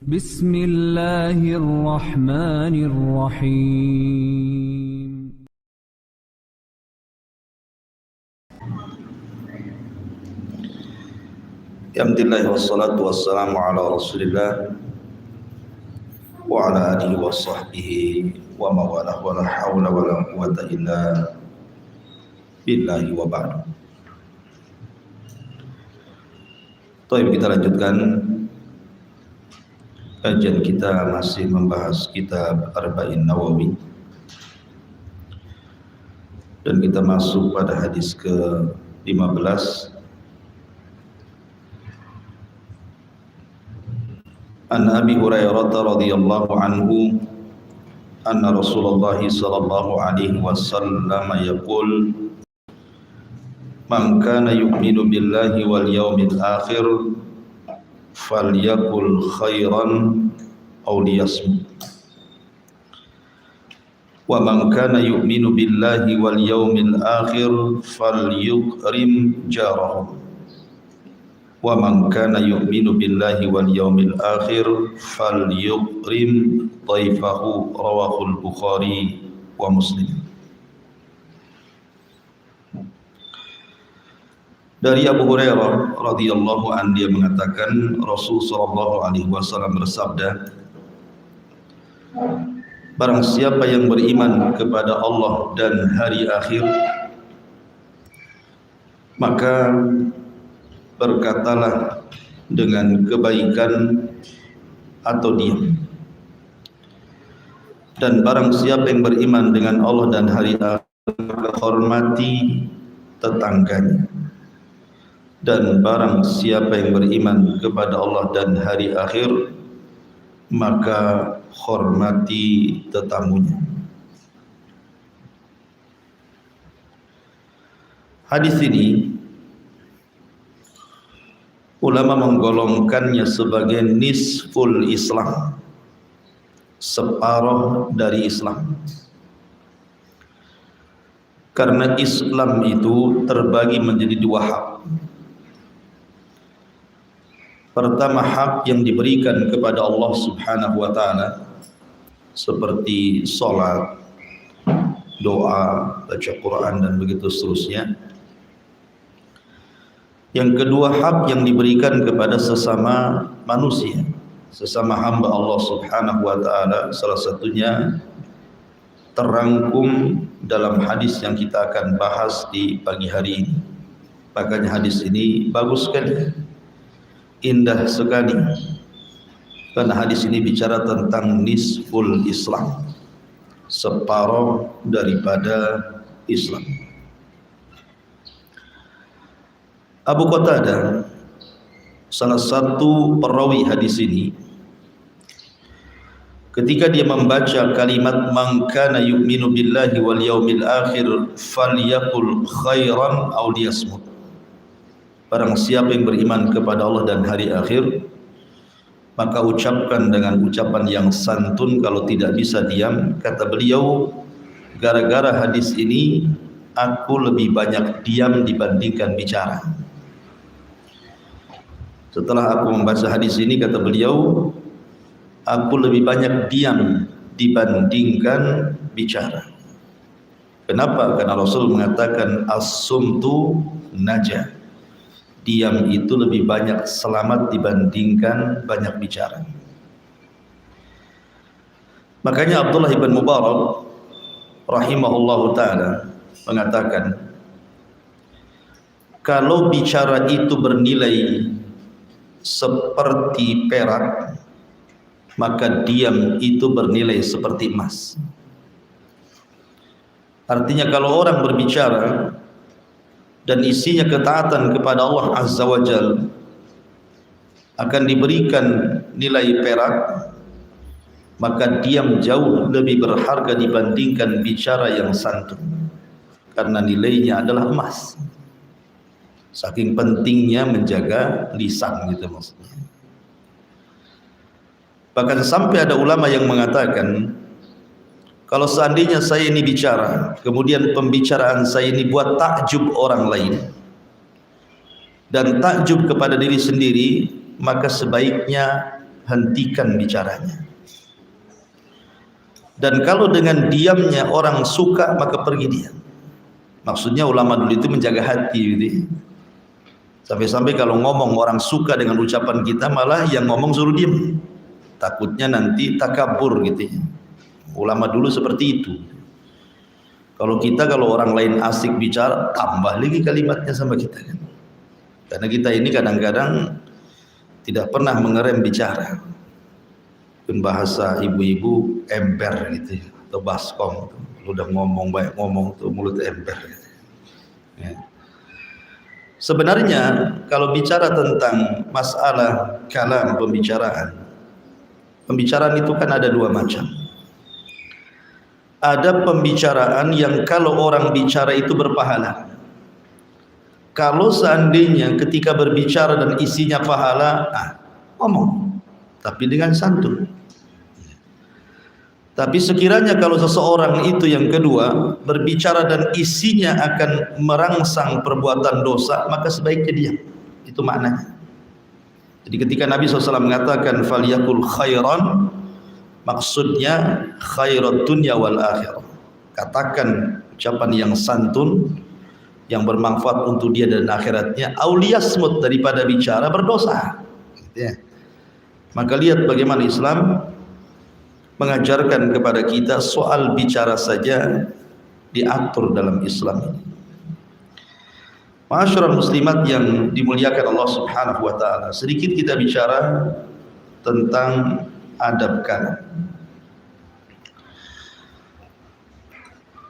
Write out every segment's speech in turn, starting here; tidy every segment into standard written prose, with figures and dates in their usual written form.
بسم الله الرحمن الرحيم. Alhamdulillah wassalatu wassalamu ala rasulillah wa ala alihi wa sahbihi wa mawalah wa la hawla wa la quwwata illa billahi wa ba'du. Baik, kita lanjutkan kajian kita, masih membahas kitab Arba'in Nawawi, dan kita masuk pada hadis ke-15. An Abi Hurairah radhiyallahu anhu anna Rasulullah sallallahu alaihi wasallam yaqul man kana yu'minu billahi wal yawmil akhir falyakul khairan aw liyasmut wa man kana yu'minu billahi wal yawmil akhir falyukrim jarahu wa man kana yu'minu billahi wal yawmil akhir falyukrim dhaifahu, rawahul Bukhari wa Muslim. Dari Abu Hurairah radhiyallahu anhu, dia mengatakan Rasul sallallahu alaihi wasallam bersabda, barang siapa yang beriman kepada Allah dan hari akhir, maka berkatalah dengan kebaikan atau diam. Dan barang siapa yang beriman dengan Allah dan hari akhir, maka hormati tetangganya. Dan barang siapa yang beriman kepada Allah dan hari akhir, maka hormati tetamunya. Hadis ini ulama menggolongkannya sebagai nisful Islam, separuh dari Islam. Karena Islam itu terbagi menjadi dua hak. Pertama, hak yang diberikan kepada Allah Subhanahu wa ta'ala, seperti sholat, doa, baca Quran, dan begitu seterusnya. Yang kedua, hak yang diberikan kepada sesama manusia, sesama hamba Allah Subhanahu wa ta'ala. Salah satunya terangkum dalam hadis yang kita akan bahas di pagi hari ini. Makanya hadis ini bagus sekali, indah sekali, karena hadis ini bicara tentang nisful Islam, separuh daripada Islam. Abu Qatadah, salah satu perawi hadis ini, ketika dia membaca kalimat man kana yu'minu billahi wal yawmil akhir falyakul khairan aw liyasmut, barang siapa yang beriman kepada Allah dan hari akhir, maka ucapkan dengan ucapan yang santun, kalau tidak bisa diam. Kata beliau, gara-gara hadis ini aku lebih banyak diam dibandingkan bicara. Setelah aku membaca hadis ini, kata beliau, aku lebih banyak diam dibandingkan bicara. Kenapa? Karena Rasul mengatakan as-sumtu najah, diam itu lebih banyak selamat dibandingkan banyak bicara. Makanya Abdullah ibn Mubarak rahimahullahu ta'ala mengatakan, kalau bicara itu bernilai seperti perak, maka diam itu bernilai seperti emas. Artinya kalau orang berbicara dan isinya ketaatan kepada Allah Azza wa Jalla, akan diberikan nilai perak, maka diam jauh lebih berharga dibandingkan bicara yang santun, karena nilainya adalah emas. Saking pentingnya menjaga lisan, gitu maksudnya. Bahkan sampai ada ulama yang mengatakan, kalau seandainya saya ini bicara, kemudian pembicaraan saya ini buat takjub orang lain dan takjub kepada diri sendiri, maka sebaiknya hentikan bicaranya. Dan kalau dengan diamnya orang suka, maka pergi diam. Maksudnya ulama dulu itu menjaga hati gitu. Sampai-sampai kalau ngomong orang suka dengan ucapan kita, malah yang ngomong suruh diam. Takutnya nanti takabur gitu ya. Ulama dulu seperti itu. Kalau orang lain asik bicara, tambah lagi kalimatnya sama kita kan. Karena kita ini kadang-kadang tidak pernah mengerem bicara. Bahasa ibu-ibu ember gitu ya, atau baskom. Lu udah ngomong banyak ngomong tuh mulut ember gitu. Ya. Sebenarnya kalau bicara tentang masalah kalam, pembicaraan itu kan ada dua macam. Ada pembicaraan yang kalau orang bicara itu berpahala. Kalau seandainya ketika berbicara dan isinya pahala, ngomong, tapi dengan santun. Tapi sekiranya kalau seseorang itu yang kedua berbicara dan isinya akan merangsang perbuatan dosa, maka sebaiknya diam. Itu maknanya. Jadi ketika Nabi SAW mengatakan faliyakul khairan, maksudnya khairat dunya wal akhirah. Katakan ucapan yang santun, yang bermanfaat untuk dia dan akhiratnya. Auliyasmut, daripada bicara berdosa. Ya. Maka lihat bagaimana Islam mengajarkan kepada kita soal bicara saja diatur dalam Islam ini. Ma'asyiral muslimat yang dimuliakan Allah Subhanahu wa taala, sedikit kita bicara tentang adab kalam.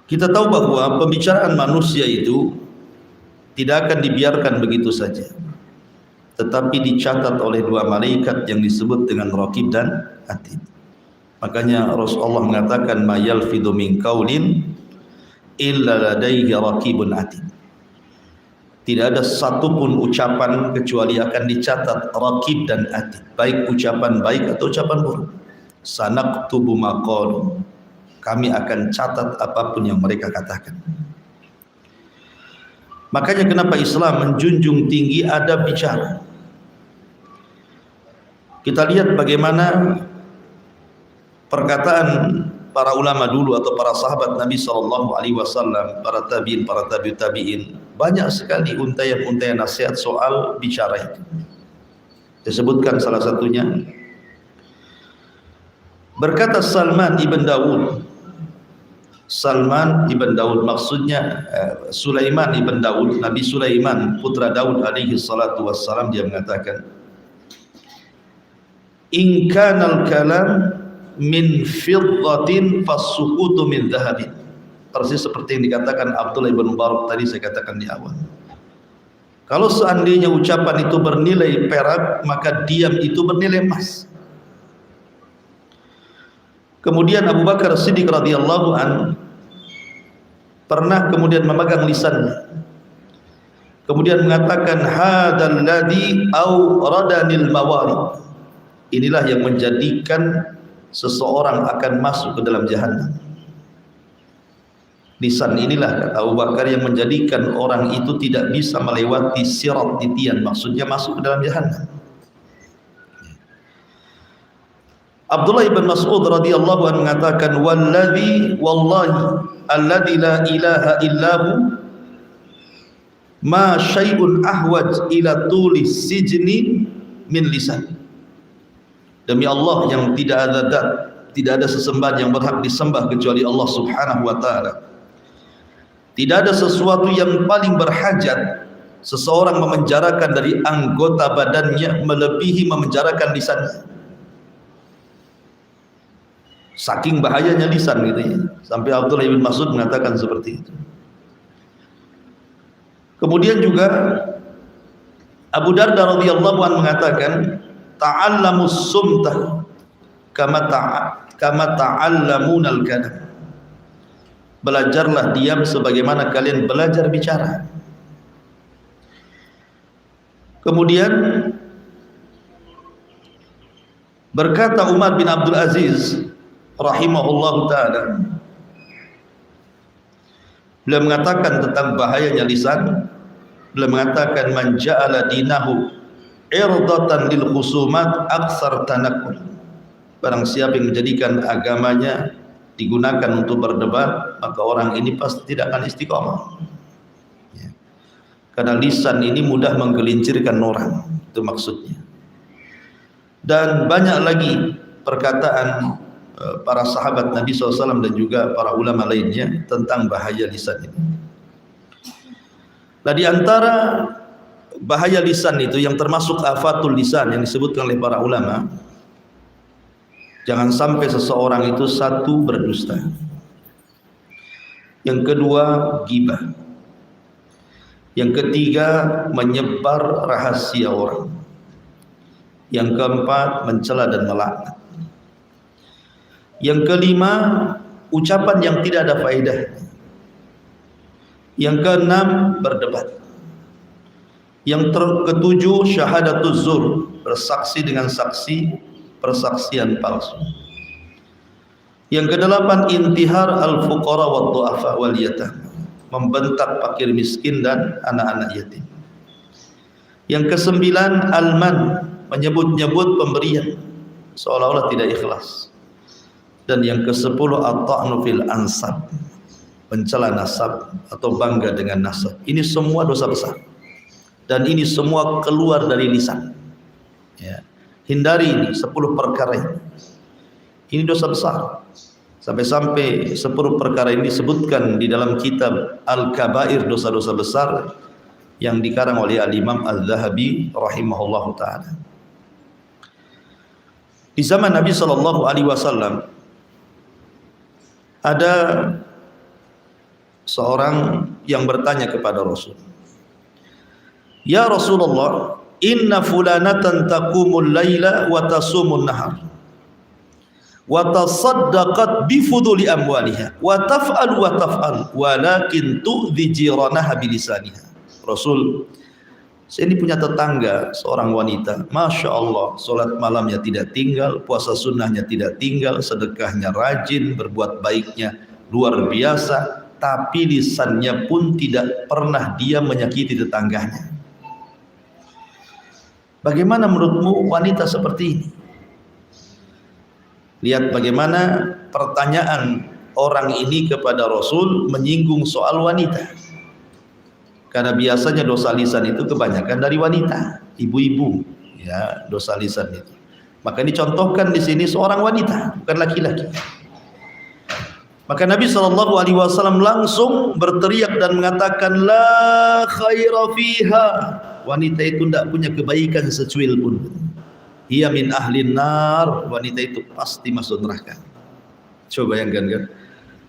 Kita tahu bahwa pembicaraan manusia itu tidak akan dibiarkan begitu saja, tetapi dicatat oleh dua malaikat yang disebut dengan raqib dan atid. Makanya Rasulullah mengatakan ma yalfidu min qaulin illa ladaihi raqibun atid. Tidak ada satupun ucapan kecuali akan dicatat raqib dan atid, baik ucapan baik atau ucapan buruk. Sanaktubu ma qalu. Kami akan catat apapun yang mereka katakan. Makanya kenapa Islam menjunjung tinggi adab bicara. Kita lihat bagaimana perkataan para ulama dulu atau para sahabat Nabi SAW, para tabi'in, para tabi'in, banyak sekali untayan-untayan nasihat soal bicara itu. Disebutkan salah satunya, berkata Salman ibn Daud, maksudnya Sulaiman ibn Daud, Nabi Sulaiman putra Daud alaihi salatu wassalam, dia mengatakan, in kanal kalam min fiddatin fasukutu min dhahabin. Persis seperti yang dikatakan Abdullah ibn Mubarak tadi saya katakan di awal. Kalau seandainya ucapan itu bernilai perak, maka diam itu bernilai emas. Kemudian Abu Bakar Siddiq radhiyallahu an pernah kemudian memegang lisannya, kemudian mengatakan hadzal ladzi awradanil mawarid. Inilah yang menjadikan seseorang akan masuk ke dalam jahannam. Lisan inilah, kata Abu Bakar, yang menjadikan orang itu tidak bisa melewati sirat titian, maksudnya masuk ke dalam jahannam. Abdullah ibn Mas'ud radhiyallahu anhu mengatakan wallahi alladzi la ilaha illahu ma syai'un ahwaj ila tuli sijni min lisan. Demi Allah yang tidak ada sesembahan yang berhak disembah kecuali Allah Subhanahu wa taala. Tidak ada sesuatu yang paling berhajat seseorang memenjarakan dari anggota badannya melebihi memenjarakan lisannya. Saking bahayanya lisan gitu ya. Sampai Abdullah bin Mas'ud mengatakan seperti itu. Kemudian juga Abu Darda radhiyallahu anhu mengatakan ta'allamus sumta kama ta'allamunal kalam. Belajarlah diam sebagaimana kalian belajar bicara. Kemudian berkata Umar bin Abdul Aziz rahimahullahu taala, beliau mengatakan tentang bahayanya lisan, beliau mengatakan man ja'ala dinahu irdatan lil khusumat aktsar tanakkul. Barang siapa yang menjadikan agamanya digunakan untuk berdebat, maka orang ini pasti tidak akan istiqomah. Ya. Karena lisan ini mudah menggelincirkan orang, itu maksudnya. Dan banyak lagi perkataan para sahabat Nabi SAW dan juga para ulama lainnya tentang bahaya lisan ini. Nah, di antara bahaya lisan itu yang termasuk afatul lisan yang disebutkan oleh para ulama, jangan sampai seseorang itu satu berdusta, yang kedua ghibah, yang ketiga menyebar rahasia orang, yang keempat mencela dan melaknat, yang kelima ucapan yang tidak ada faedah, yang keenam berdebat, yang ketujuh syahadatuz zur, bersaksi dengan persaksian palsu, yang kedelapan intihar al-fuqara wa du'afa wal yatam, membentak fakir miskin dan anak-anak yatim, yang kesembilan alman, menyebut-nyebut pemberian seolah-olah tidak ikhlas, dan yang kesepuluh at-ta'nu fil ansab, mencela nasab atau bangga dengan nasab. Ini semua dosa besar dan ini semua keluar dari lisan, ya. Hindari ini 10 perkara ini dosa besar. Sampai-sampai 10 perkara ini disebutkan di dalam kitab Al-Kabair, dosa-dosa besar, yang dikarang oleh Al-Imam Al-Zahabi rahimahullahu ta'ala. Di zaman Nabi SAW ada seorang yang bertanya kepada Rasul, "Ya Rasulullah, inna fulanatan taqumul laila wa tasumun nahar wa tasaddaqat bi fuduli amwaliha wa taf'al walakin tu'dhi jiranaha bilisaniha." Rasul, saya ini punya tetangga seorang wanita, Masya Allah, sholat malamnya tidak tinggal, puasa sunnahnya tidak tinggal, sedekahnya rajin, berbuat baiknya luar biasa, tapi lisannya pun tidak pernah dia menyakiti tetangganya. Bagaimana menurutmu wanita seperti ini? Lihat bagaimana pertanyaan orang ini kepada Rasul menyinggung soal wanita. Karena biasanya dosa lisan itu kebanyakan dari wanita, ibu-ibu, ya, dosa lisan itu. Maka dicontohkan di sini seorang wanita, bukan laki-laki. Maka Nabi SAW langsung berteriak dan mengatakan, la khaira fiha. Wanita itu tidak punya kebaikan secuil pun. Ia min ahlin nar. Wanita itu pasti masuk neraka. Coba bayangkan kan,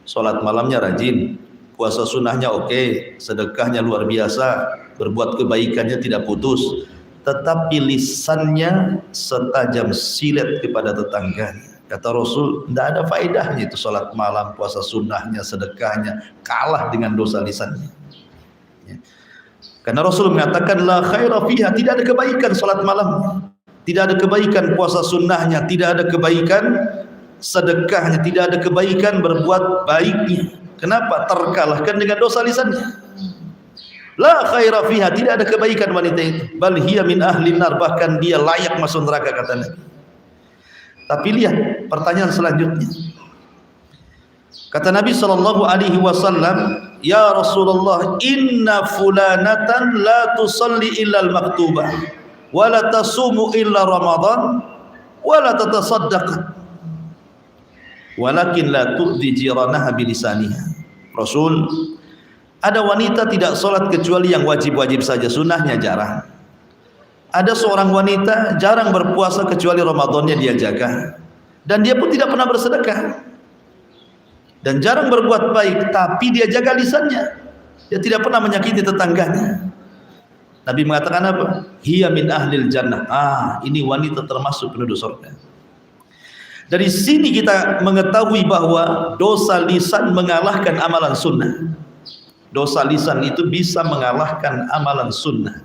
sholat malamnya rajin, puasa sunnahnya oke, sedekahnya luar biasa, berbuat kebaikannya tidak putus, tetapi lisannya setajam silet kepada tetangganya. Kata Rasul, tidak ada faedahnya itu sholat malam, puasa sunnahnya, sedekahnya, kalah dengan dosa lisannya. Ya. Karena Rasul mengatakan, la khaira fiha, tidak ada kebaikan sholat malam, tidak ada kebaikan puasa sunnahnya, tidak ada kebaikan sedekahnya, tidak ada kebaikan berbuat baiknya. Kenapa? Terkalahkan dengan dosa lisannya. La khaira fiha, tidak ada kebaikan wanita itu. Bal hiya min ahlin nar, bahkan dia layak masuk neraka, kata Nabi. Tapi lihat pertanyaan selanjutnya. Kata Nabi SAW, ya Rasulullah, inna fulanatan la tusalli illa al-maktubah, wa la tasumu illa Ramadan, wa la tatasaddaq, walakin la tu'dhi jiranaha bilisaniha. Rasul, ada wanita tidak sholat kecuali yang wajib-wajib saja, sunnahnya jarang. Ada seorang wanita jarang berpuasa kecuali Ramadannya dia jaga, dan dia pun tidak pernah bersedekah, dan jarang berbuat baik, tapi dia jaga lisannya, dia tidak pernah menyakiti tetangganya. Nabi mengatakan apa? Hiya min ahlil jannah. Ini wanita termasuk penduduk surga. Dari sini kita mengetahui bahwa dosa lisan mengalahkan amalan sunnah. Dosa lisan itu bisa mengalahkan amalan sunnah.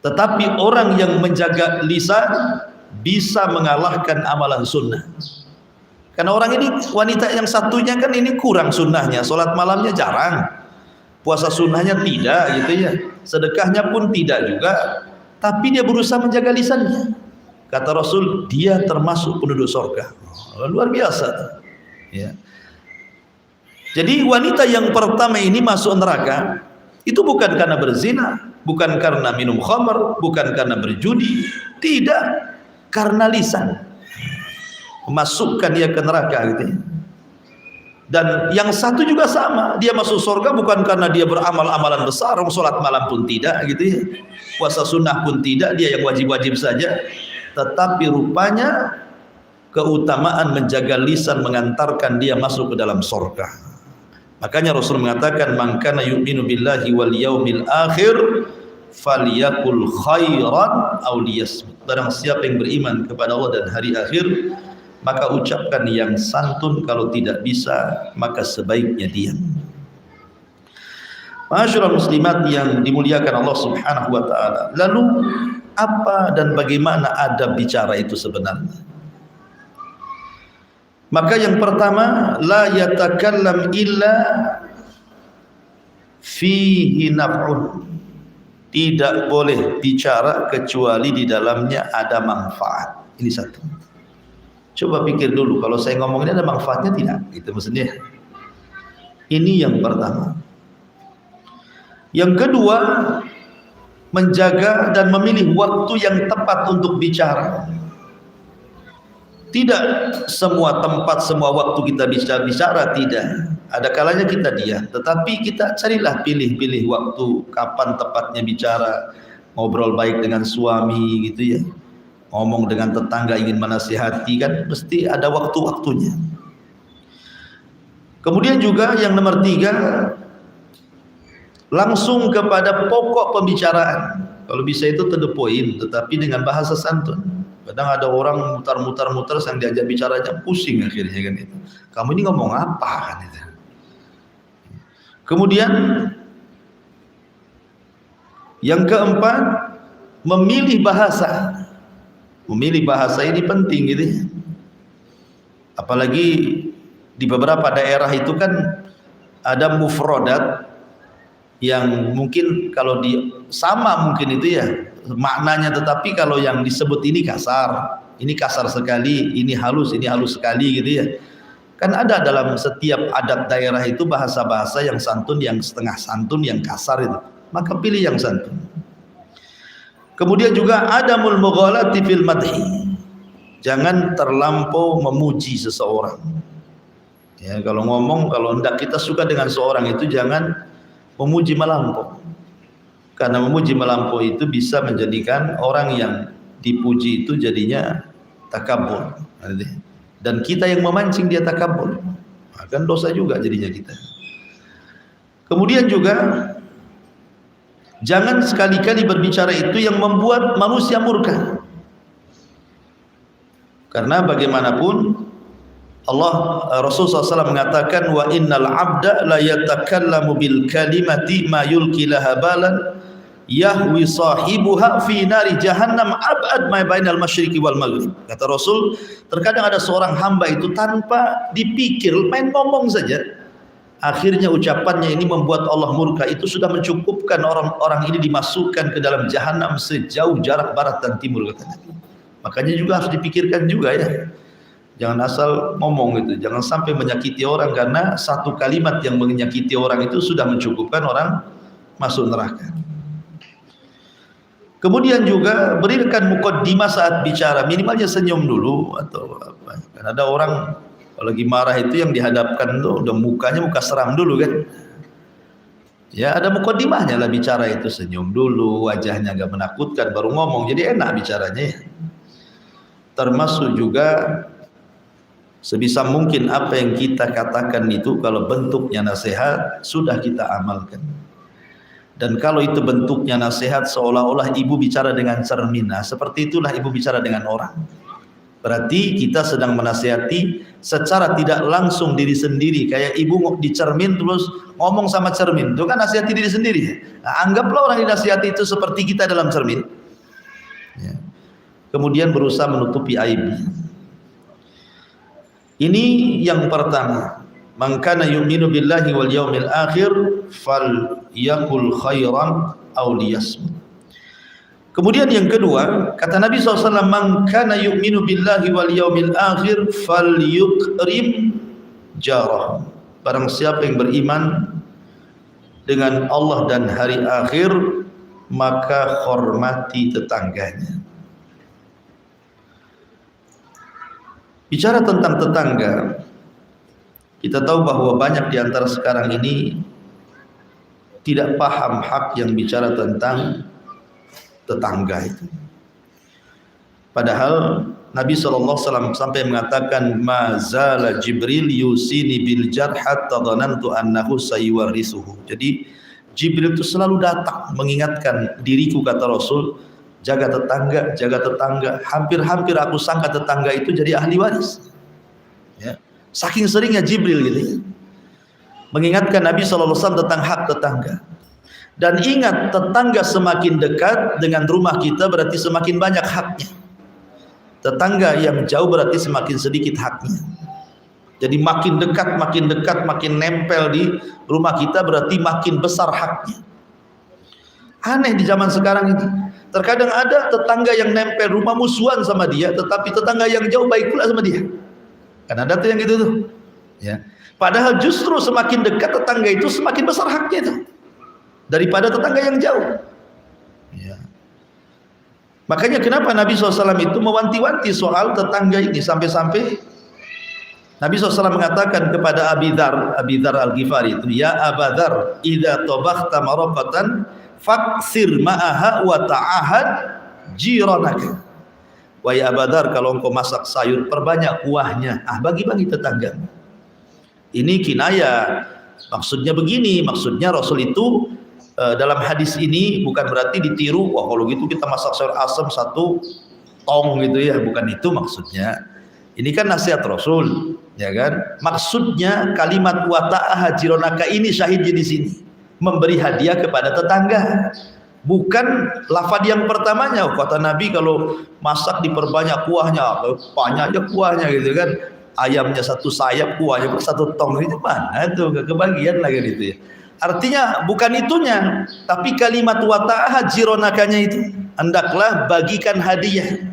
Tetapi orang yang menjaga lisan bisa mengalahkan amalan sunnah. Karena orang ini, wanita yang satunya kan ini kurang sunnahnya, sholat malamnya jarang, puasa sunnahnya tidak, gitu ya, sedekahnya pun tidak juga. tapi dia berusaha menjaga lisannya. Kata Rasul, dia termasuk penduduk surga. Luar biasa. Ya. Jadi wanita yang pertama ini masuk neraka itu bukan karena berzina, bukan karena minum khamr, bukan karena berjudi, tidak, karena lisan. Memasukkan dia ke neraka gitu ya. Dan yang satu juga sama, dia masuk surga bukan karena dia beramal amalan besar, sholat malam pun tidak gitu ya, puasa sunnah pun tidak, dia yang wajib-wajib saja, tetapi rupanya keutamaan menjaga lisan mengantarkan dia masuk ke dalam surga. Makanya Rasul mengatakan, man kana yu'minu billahi wal yaumil akhir falyakul khairan aw liyasmut. Barang siapa yang beriman kepada Allah dan hari akhir, maka ucapkan yang santun, kalau tidak bisa maka sebaiknya diam. Ma'asyiral muslimat yang dimuliakan Allah Subhanahu wa taala. Lalu apa dan bagaimana adab bicara itu sebenarnya? Maka yang pertama, la yatakallam illa fihi naf'un. Tidak boleh bicara kecuali di dalamnya ada manfaat. Ini satu. Coba pikir dulu, kalau saya ngomong ini ada manfaatnya tidak? Itu maksudnya. Ini yang pertama. Yang kedua, menjaga dan memilih waktu yang tepat untuk bicara. Tidak semua tempat, semua waktu kita bicara, tidak. Ada kalanya kita diam, tetapi kita carilah pilih-pilih waktu kapan tepatnya bicara. Ngobrol baik dengan suami gitu ya, ngomong dengan tetangga ingin menasihati, kan mesti ada waktu-waktunya. Kemudian juga yang nomor 3, langsung kepada pokok pembicaraan. Kalau bisa itu to the point, tetapi dengan bahasa santun. Kadang ada orang mutar-mutar yang diajak bicaranya pusing akhirnya kan itu. Kamu ini ngomong apa kan itu. Kemudian yang keempat, memilih bahasa. Memilih bahasa ini penting gitu ya. Apalagi di beberapa daerah itu kan ada mufradat yang mungkin kalau sama mungkin itu ya maknanya, tetapi kalau yang disebut ini kasar sekali, ini halus sekali gitu ya. Kan ada dalam setiap adat daerah itu bahasa-bahasa yang santun, yang setengah santun, yang kasar itu. Maka pilih yang santun. Kemudian juga adamul mughalati fil madhi. Jangan terlampau memuji seseorang. Ya, kalau ngomong, kalau hendak kita suka dengan seorang itu jangan memuji melampau. Karena memuji melampau itu bisa menjadikan orang yang dipuji itu jadinya takabur. Dan kita yang memancing dia takabur, akan dosa juga jadinya kita. Kemudian juga jangan sekali-kali berbicara itu yang membuat manusia murka. Karena bagaimanapun Rasulullah SAW mengatakan, wa innal abda la yatakallamu bil kalimati ma yulqi laha balan yahwi sahibuha fi nari jahannam ab'ad ma bainal masyriqi wal maghrib. Kata Rasul, terkadang ada seorang hamba itu tanpa dipikir, main ngomong saja, akhirnya ucapannya ini membuat Allah murka. Itu sudah mencukupkan orang-orang ini dimasukkan ke dalam jahanam sejauh jarak barat dan timur, kata Nabi. Makanya juga harus dipikirkan juga ya. Jangan asal ngomong gitu, jangan sampai menyakiti orang, karena satu kalimat yang menyakiti orang itu sudah mencukupkan orang masuk neraka. Kemudian juga berikan muqaddimah saat bicara, minimalnya senyum dulu atau apa. Kan ada orang kalau lagi marah itu yang dihadapkan tuh udah mukanya muka seram dulu kan. Ya ada muqaddimahnya lah bicara itu, senyum dulu, wajahnya agak menakutkan baru ngomong, jadi enak bicaranya ya. Termasuk juga sebisa mungkin apa yang kita katakan itu kalau bentuknya nasihat sudah kita amalkan. Dan kalau itu bentuknya nasihat seolah-olah ibu bicara dengan cermin, nah seperti itulah ibu bicara dengan orang. Berarti kita sedang menasihati secara tidak langsung diri sendiri, kayak ibu di cermin terus ngomong sama cermin, itu kan nasihati diri sendiri. Nah, anggaplah orang dinasihati itu seperti kita dalam cermin ya. Kemudian berusaha menutupi aibnya. Ini yang pertama, man kana yu'minu billahi wal yaumil akhir falyakul khairan aw liyasmut. Kemudian yang kedua, kata Nabi SAW, man kana yu'minu billahi wal yaumil akhir falyukrim jarah. Barang siapa yang beriman dengan Allah dan hari akhir, maka hormati tetangganya. Bicara tentang tetangga, kita tahu bahwa banyak di antara sekarang ini tidak paham hak yang bicara tentang tetangga itu. Padahal Nabi SAW sampai mengatakan, mazala Jibril yusini bil jar hatta dhanantu annahu sayuwarisuhu. Jadi Jibril itu selalu datang mengingatkan diriku, kata Rasul, jaga tetangga, jaga tetangga. Hampir-hampir aku sangka tetangga itu jadi ahli waris. Ya. Saking seringnya Jibril gitu ya, mengingatkan Nabi SAW tentang hak tetangga. Dan ingat, tetangga semakin dekat dengan rumah kita berarti semakin banyak haknya. Tetangga yang jauh berarti semakin sedikit haknya. Jadi makin dekat, makin nempel di rumah kita berarti makin besar haknya. Aneh di zaman sekarang ini. Terkadang ada tetangga yang nempel rumah musuhan sama dia, tetapi tetangga yang jauh baik pula sama dia. Kan ada tuh yang gitu tuh. Ya. Padahal justru semakin dekat tetangga itu semakin besar haknya itu daripada tetangga yang jauh. Ya. Makanya kenapa Nabi SAW itu mewanti-wanti soal tetangga ini, sampai-sampai Nabi SAW mengatakan kepada Abi Dzar Al-Ghifari itu, ya Aba Dzar, idza tabakhta maraqatan faksir ma'aha wa ta'ahad jiranaka. Wahai Aba Dzar, kalau engkau masak sayur, perbanyak kuahnya, bagi-bagi tetangga. Ini kinayah, maksudnya begini, maksudnya Rasul itu dalam hadis ini bukan berarti ditiru, wah kalau gitu kita masak sayur asam 1 tong gitu ya, bukan itu maksudnya. Ini kan nasihat Rasul, ya kan? Maksudnya kalimat wa ta'aha jiranaka ini syahidnya di sini, memberi hadiah kepada tetangga. Bukan lafaz yang pertamanya, kata Nabi kalau masak diperbanyak kuahnya, banyaknya kuahnya gitu kan. Ayamnya 1 sayap, kuahnya 1 tong, itu mana tuh, kebagian lagi gitu ya. Artinya bukan itunya, tapi kalimat wa ta'aha jiranakanya itu, hendaklah bagikan hadiah.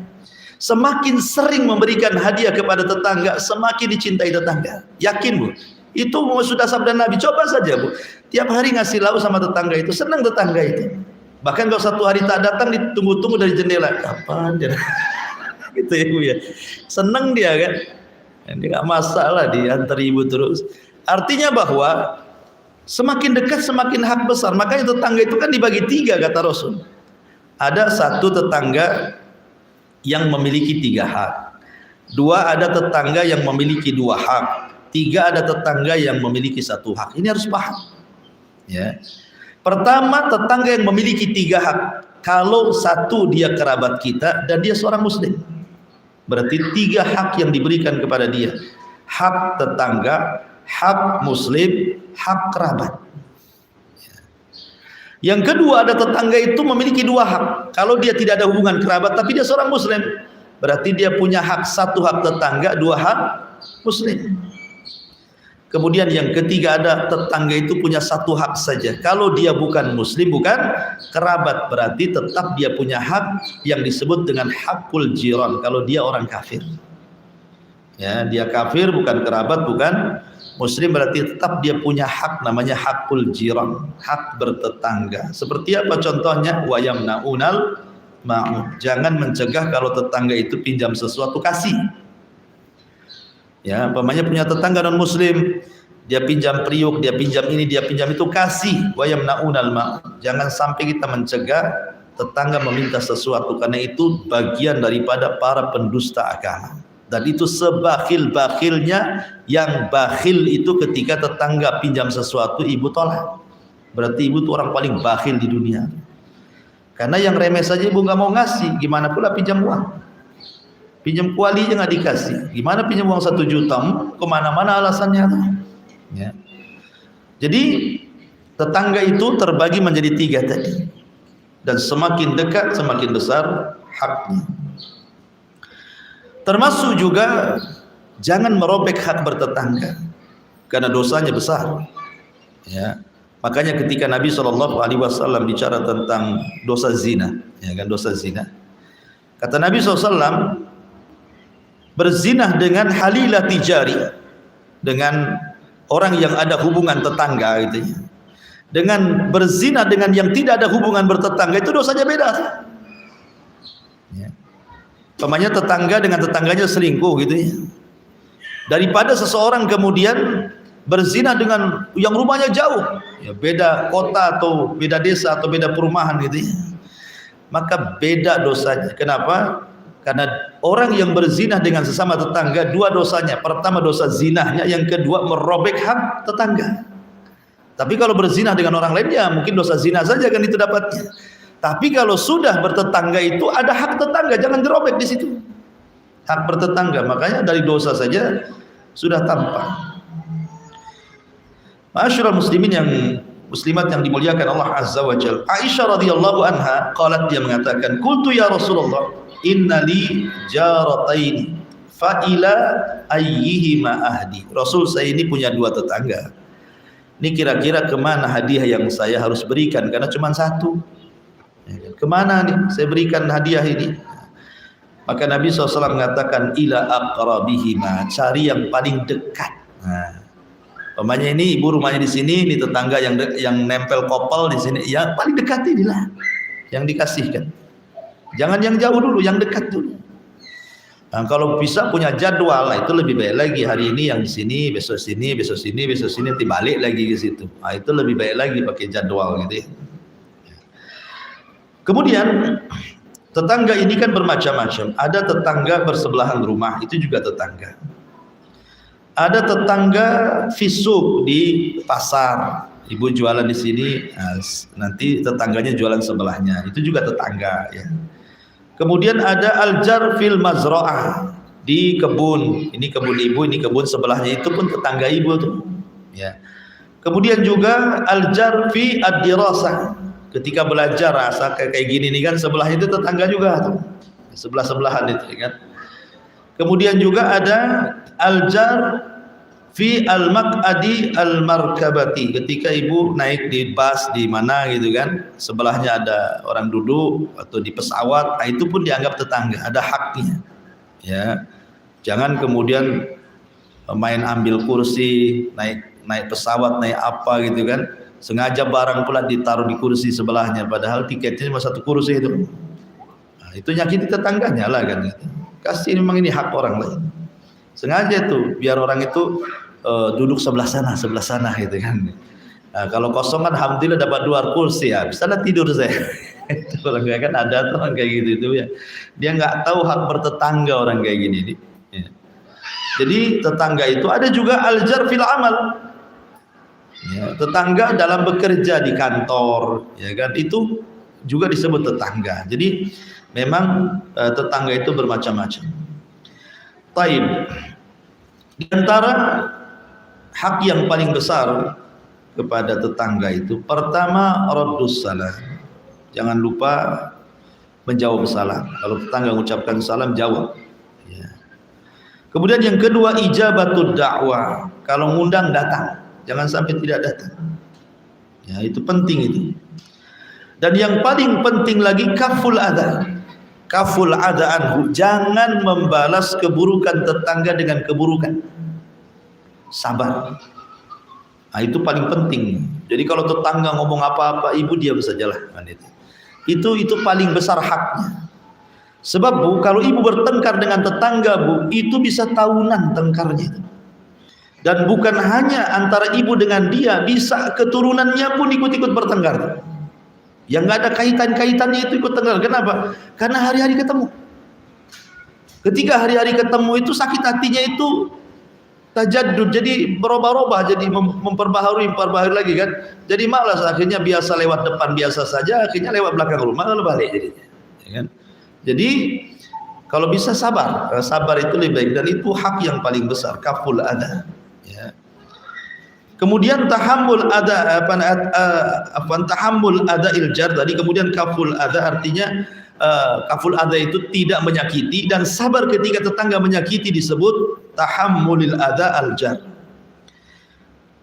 Semakin sering memberikan hadiah kepada tetangga, semakin dicintai tetangga. Yakin Bu? Itu sudah sabda Nabi. Coba saja Bu, tiap hari ngasih lauk sama tetangga itu, senang tetangga itu. Bahkan kalau 1 hari tak datang, ditunggu-tunggu dari jendela, kapan dia? Gitu ya Bu ya. Senang dia kan. Ini nggak masalah diantar ibu terus. Artinya bahwa semakin dekat semakin hak besar. Makanya tetangga itu kan dibagi 3 kata Rasul. Ada 1 tetangga yang memiliki 3 hak. 2 ada tetangga yang memiliki 2 hak. 3 ada tetangga yang memiliki 1 hak. Ini harus paham. Ya. Pertama, tetangga yang memiliki 3 hak. Kalau 1 dia kerabat kita dan dia seorang muslim, berarti 3 hak yang diberikan kepada dia. Hak tetangga, hak muslim, hak kerabat. Yang kedua, ada tetangga itu memiliki 2 hak. Kalau dia tidak ada hubungan kerabat tapi dia seorang muslim, berarti dia punya hak, 1 hak tetangga, 2 hak muslim. Kemudian yang ketiga, ada tetangga itu punya 1 hak saja. Kalau dia bukan muslim, bukan kerabat, berarti tetap dia punya hak yang disebut dengan hakul jiran. Kalau dia orang kafir, ya, dia kafir, bukan kerabat, bukan muslim, berarti tetap dia punya hak, namanya hakul jiran, hak bertetangga. Seperti apa contohnya? Wa yamna'unal ma'un. Jangan mencegah kalau tetangga itu pinjam sesuatu, kasih. Ya, umpamanya punya tetangga non muslim, dia pinjam periuk, dia pinjam ini, dia pinjam itu, kasih. Wa yamna'unal ma'un. Jangan sampai kita mencegah tetangga meminta sesuatu, karena itu bagian daripada para pendusta agama. Dan itu sebakhil-bakhilnya, yang bakhil itu ketika tetangga pinjam sesuatu ibu tolak. Berarti ibu itu orang paling bakhil di dunia. Karena yang remeh saja ibu nggak mau ngasih, gimana pula pinjam uang? Pinjam kuali aja nggak dikasih, gimana pinjam uang 1 juta? Kemana-mana alasannya. Ya. Jadi tetangga itu terbagi menjadi 3 tadi. Dan semakin dekat semakin besar haknya. Termasuk juga jangan merobek hak bertetangga, karena dosanya besar. Ya. Makanya ketika Nabi SAW bicara tentang dosa zina, ya kan, dosa zina, kata Nabi SAW, berzinah dengan halilati jari, dengan orang yang ada hubungan tetangga gitu ya, dengan berzina dengan yang tidak ada hubungan bertetangga, itu dosanya beda ya. Pemanya tetangga dengan tetangganya selingkuh gitu ya, daripada seseorang kemudian berzina dengan yang rumahnya jauh ya, beda kota atau beda desa atau beda perumahan gitu ya, maka beda dosanya. Kenapa? Karena orang yang berzina dengan sesama tetangga, dua dosanya. Pertama dosa zinahnya, yang kedua merobek hak tetangga. Tapi kalau berzina dengan orang lain, ya mungkin dosa zina saja kan itu dapatnya. Tapi kalau sudah bertetangga itu ada hak tetangga, jangan dirobek di situ. Hak bertetangga, makanya dari dosa saja sudah tampak. Ma'asyiral muslimin yang muslimat yang dimuliakan Allah Azza wa Jalla. Aisyah radhiyallahu anha qalat, dia mengatakan, qultu ya Rasulullah, innali jarataini fa ila ayyihima ahdi. Rasul, saya ini punya dua tetangga. Ini kira-kira kemana hadiah yang saya harus berikan, karena cuma satu. Kemana nih saya berikan hadiah ini? Maka Nabi SAW mengatakan, ila aqrabihima, cari yang paling dekat. Nah, umpamanya ini ibu rumahnya di sini, ini tetangga yang nempel kopel di sini, ya paling dekat inilah yang dikasihkan. Jangan yang jauh dulu, yang dekat dulu. Nah, kalau bisa punya jadwal, itu lebih baik lagi. Hari ini yang di sini, besok sini, besok sini, besok sini, nanti balik lagi ke situ. Nah, itu lebih baik lagi pakai jadwal gitu ya. Kemudian tetangga ini kan bermacam-macam. Ada tetangga bersebelahan rumah, itu juga tetangga. Ada tetangga fisuk di pasar, ibu jualan di sini, nanti tetangganya jualan sebelahnya, itu juga tetangga ya. Kemudian ada aljar fil mazra'ah, di kebun, ini kebun ibu, ini kebun sebelahnya, itu pun tetangga ibu tuh ya. Kemudian juga aljar fi ad-dirasah, ketika belajar rasa kayak gini nih kan, sebelahnya itu tetangga juga tuh, sebelah-sebelahan itu kan. Kemudian juga ada aljar fi al-maq'adi al-markabati, ketika ibu naik di bus di mana gitu kan, sebelahnya ada orang duduk atau di pesawat, itu pun dianggap tetangga, ada haknya ya. Jangan kemudian main ambil kursi, naik pesawat, naik apa gitu kan, sengaja barang pula ditaruh di kursi sebelahnya, padahal tiketnya cuma satu kursi itu. Nah, itu nyakiti tetangganya lah kan gitu. Kasih, memang ini hak orang lain. Sengaja tuh biar orang itu duduk sebelah sana gitu kan. Nah, kalau kosong kan alhamdulillah dapat dua kursi ya, bisa lah tidur saya. Itu orang kayak kan ada tuh orang kayak gitu itu ya. Dia nggak tahu hak bertetangga orang kayak gini nih. Ya. Jadi tetangga itu ada juga aljar fil amal. Ya, tetangga dalam bekerja di kantor, ya kan, itu juga disebut tetangga. Jadi memang tetangga itu bermacam-macam. Taib. Di antara hak yang paling besar kepada tetangga itu, pertama raddus salam. Jangan lupa menjawab salam. Kalau tetangga mengucapkan salam, jawab. Ya. Kemudian yang kedua, ijabatud da'wah. Kalau ngundang, datang. Jangan sampai tidak datang. Ya, itu penting itu. Dan yang paling penting lagi, kaful adha. Kaful adha anhu. Jangan membalas keburukan tetangga dengan keburukan. Sabar. Nah, itu paling penting. Jadi kalau tetangga ngomong apa-apa, ibu diam sajalah. Itu paling besar haknya. Sebab Bu, kalau ibu bertengkar dengan tetangga Bu, itu bisa tahunan tengkarnya itu. Dan bukan hanya antara ibu dengan dia, bisa keturunannya pun ikut-ikut bertengkar. Yang nggak ada kaitan-kaitannya itu ikut tengkar. Kenapa? Karena hari-hari ketemu. Ketika hari-hari ketemu itu sakit hatinya itu tajaddud, jadi berubah-ubah, jadi memperbaharui lagi kan. Jadi malas, akhirnya biasa lewat depan biasa saja, akhirnya lewat belakang rumah lalu balik jadinya. Ya kan? Jadi kalau bisa sabar, sabar itu lebih baik, dan itu hak yang paling besar, kaful adha. Ya. Kemudian tahammul adha, tahammul adha iljar tadi, kemudian kaful adha artinya kaful adha itu tidak menyakiti, dan sabar ketika tetangga menyakiti disebut tahammulil adha aljar.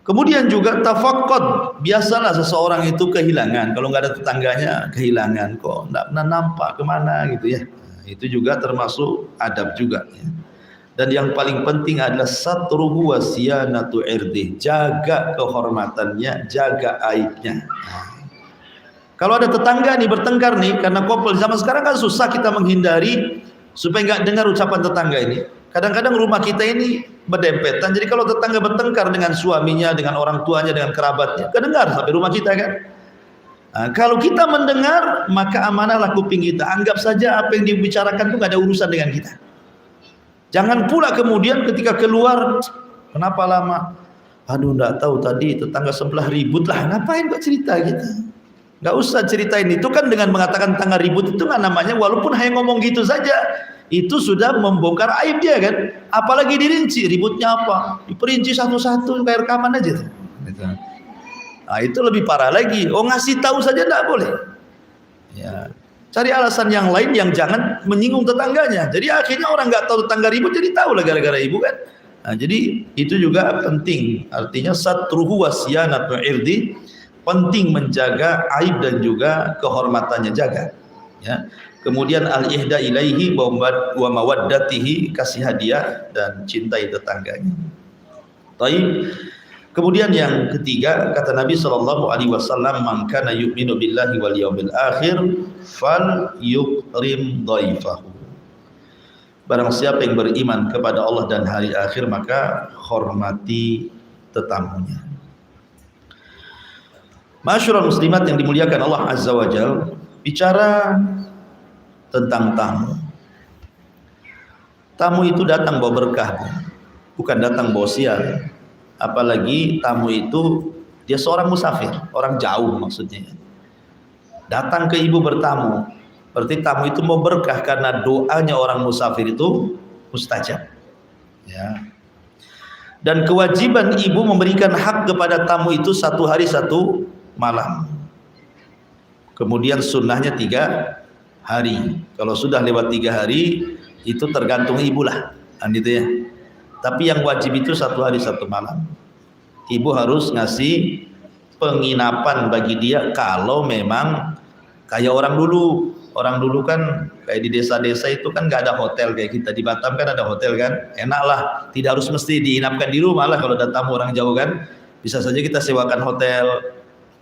Kemudian juga tafaqqud, biasalah seseorang itu kehilangan. Kalau nggak ada tetangganya, kehilangan kok, nggak pernah nampak kemana gitu ya. Nah, itu juga termasuk adab juga. Ya. Dan yang paling penting adalah satruhu wa siyanatu irdih, jaga kehormatannya, jaga aibnya. Nah, kalau ada tetangga nih bertengkar nih karena kopel, zaman sekarang kan susah kita menghindari supaya nggak dengar ucapan tetangga ini. Kadang-kadang rumah kita ini berdempetan, jadi kalau tetangga bertengkar dengan suaminya, dengan orang tuanya, dengan kerabatnya, kedengar sampai rumah kita kan. Nah, kalau kita mendengar, maka amanahlah kuping kita. Anggap saja apa yang dibicarakan itu nggak ada urusan dengan kita. Jangan pula kemudian ketika keluar, kenapa lama? Aduh, nggak tahu tadi tetangga sebelah ribut lah. Ngapain kok cerita gitu? Nggak usah ceritain. Itu kan dengan mengatakan tetangga ribut itu kan namanya, walaupun hanya ngomong gitu saja, itu sudah membongkar aib dia kan. Apalagi dirinci, ributnya apa? Diperinci satu-satu kayak rekaman aja. Nah, itu lebih parah lagi. Oh, ngasih tahu saja nggak boleh. Ya. Cari alasan yang lain yang jangan menyinggung tetangganya. Jadi akhirnya orang nggak tahu tetangga ribut jadi tahu lah gara-gara ibu kan. Nah, jadi itu juga penting. Artinya satruhu wasyanatu irdi, penting menjaga aib dan juga kehormatannya, jaga. Ya. Kemudian al-ihda ilaihi wa mawaddatihi, kasih hadiah dan cintai tetangganya. Taib. Kemudian yang ketiga, kata Nabi SAW, man kana yu'minu billahi wal yawmil akhir fal yukrim dhaifahu. Barang siapa yang beriman kepada Allah dan hari akhir, maka hormati tetamunya. Masyurul muslimat yang dimuliakan Allah Azza wa Jal, bicara tentang tamu. Tamu itu datang bawa berkah, bukan datang bawa sial. Apalagi tamu itu dia seorang musafir, orang jauh maksudnya. Datang ke ibu bertamu, berarti tamu itu mau berkah karena doanya orang musafir itu mustajab. Ya. Dan kewajiban ibu memberikan hak kepada tamu itu 1 hari 1 malam. Kemudian sunnahnya 3 hari. Kalau sudah lewat 3 hari itu tergantung ibu lah, kan gitu ya. Tapi yang wajib itu 1 hari 1 malam. Ibu harus ngasih penginapan bagi dia kalau memang kayak orang dulu. Orang dulu kan kayak di desa-desa itu kan nggak ada hotel kayak kita di Batam kan ada hotel kan. Enak lah, tidak harus mesti diinapkan di rumah lah kalau ada tamu orang jauh kan. Bisa saja kita sewakan hotel.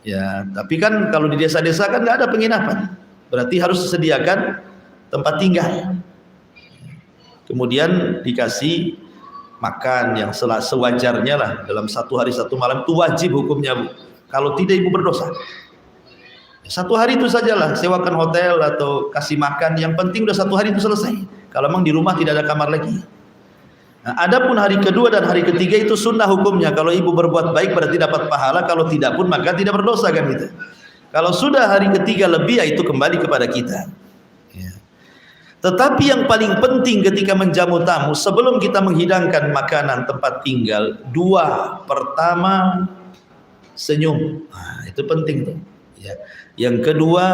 Ya, tapi kan kalau di desa-desa kan nggak ada penginapan. Berarti harus disediakan tempat tinggal. Kemudian dikasih makan yang sewajarnya lah dalam 1 hari 1 malam, itu wajib hukumnya Bu. Kalau tidak ibu berdosa. 1 hari itu sajalah, sewakan hotel atau kasih makan, yang penting udah 1 hari itu selesai. Kalau memang di rumah tidak ada kamar lagi. Nah, adapun hari kedua dan hari ketiga itu sunnah hukumnya. Kalau ibu berbuat baik berarti dapat pahala, kalau tidak pun maka tidak berdosa kan gitu. Kalau sudah hari ketiga lebih, ya itu kembali kepada kita. Tetapi yang paling penting ketika menjamu tamu, sebelum kita menghidangkan makanan, tempat tinggal, 2, pertama senyum. Nah, itu penting tuh. Ya. Yang kedua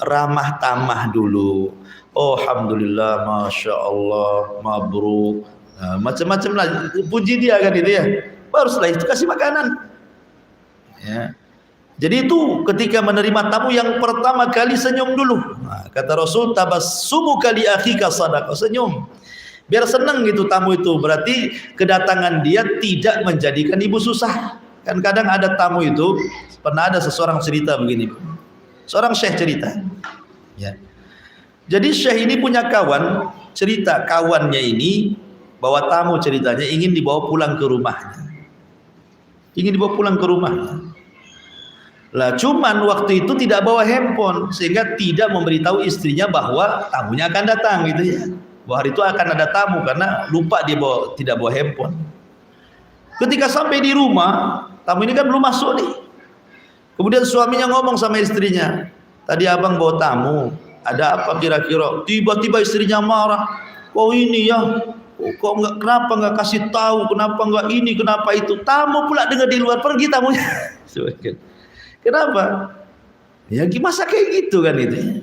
ramah tamah dulu. Oh, alhamdulillah, masya Allah, mabruk. Nah, macam-macam lah, puji dia kan itu ya. Baru setelah itu kasih makanan. Ya. Jadi itu ketika menerima tamu yang pertama kali senyum dulu. Nah, kata Rasul, tabassumu kali akhika sadaqah, senyum. Biar senang gitu tamu itu. Berarti kedatangan dia tidak menjadikan ibu susah. Kan kadang ada tamu itu, pernah ada seseorang cerita begini. Seorang syekh cerita. Ya. Jadi syekh ini punya kawan, cerita kawannya ini bawa tamu, ceritanya ingin dibawa pulang ke rumahnya. Ingin dibawa pulang ke rumahnya. Lah cuman waktu itu tidak bawa handphone sehingga tidak memberitahu istrinya bahwa tamunya akan datang gitu ya. Bahwa hari itu akan ada tamu karena lupa dia tidak bawa handphone. Ketika sampai di rumah, tamu ini kan belum masuk nih. Kemudian suaminya ngomong sama istrinya, "Tadi abang bawa tamu, ada apa kira-kira?" Tiba-tiba istrinya marah. "Kok ini ya? Kok enggak, kenapa enggak kasih tahu? Kenapa enggak ini, kenapa itu?" Tamu pula dengar di luar, pergi tamunya. Kenapa? Ya masa kayak gitu kan itu.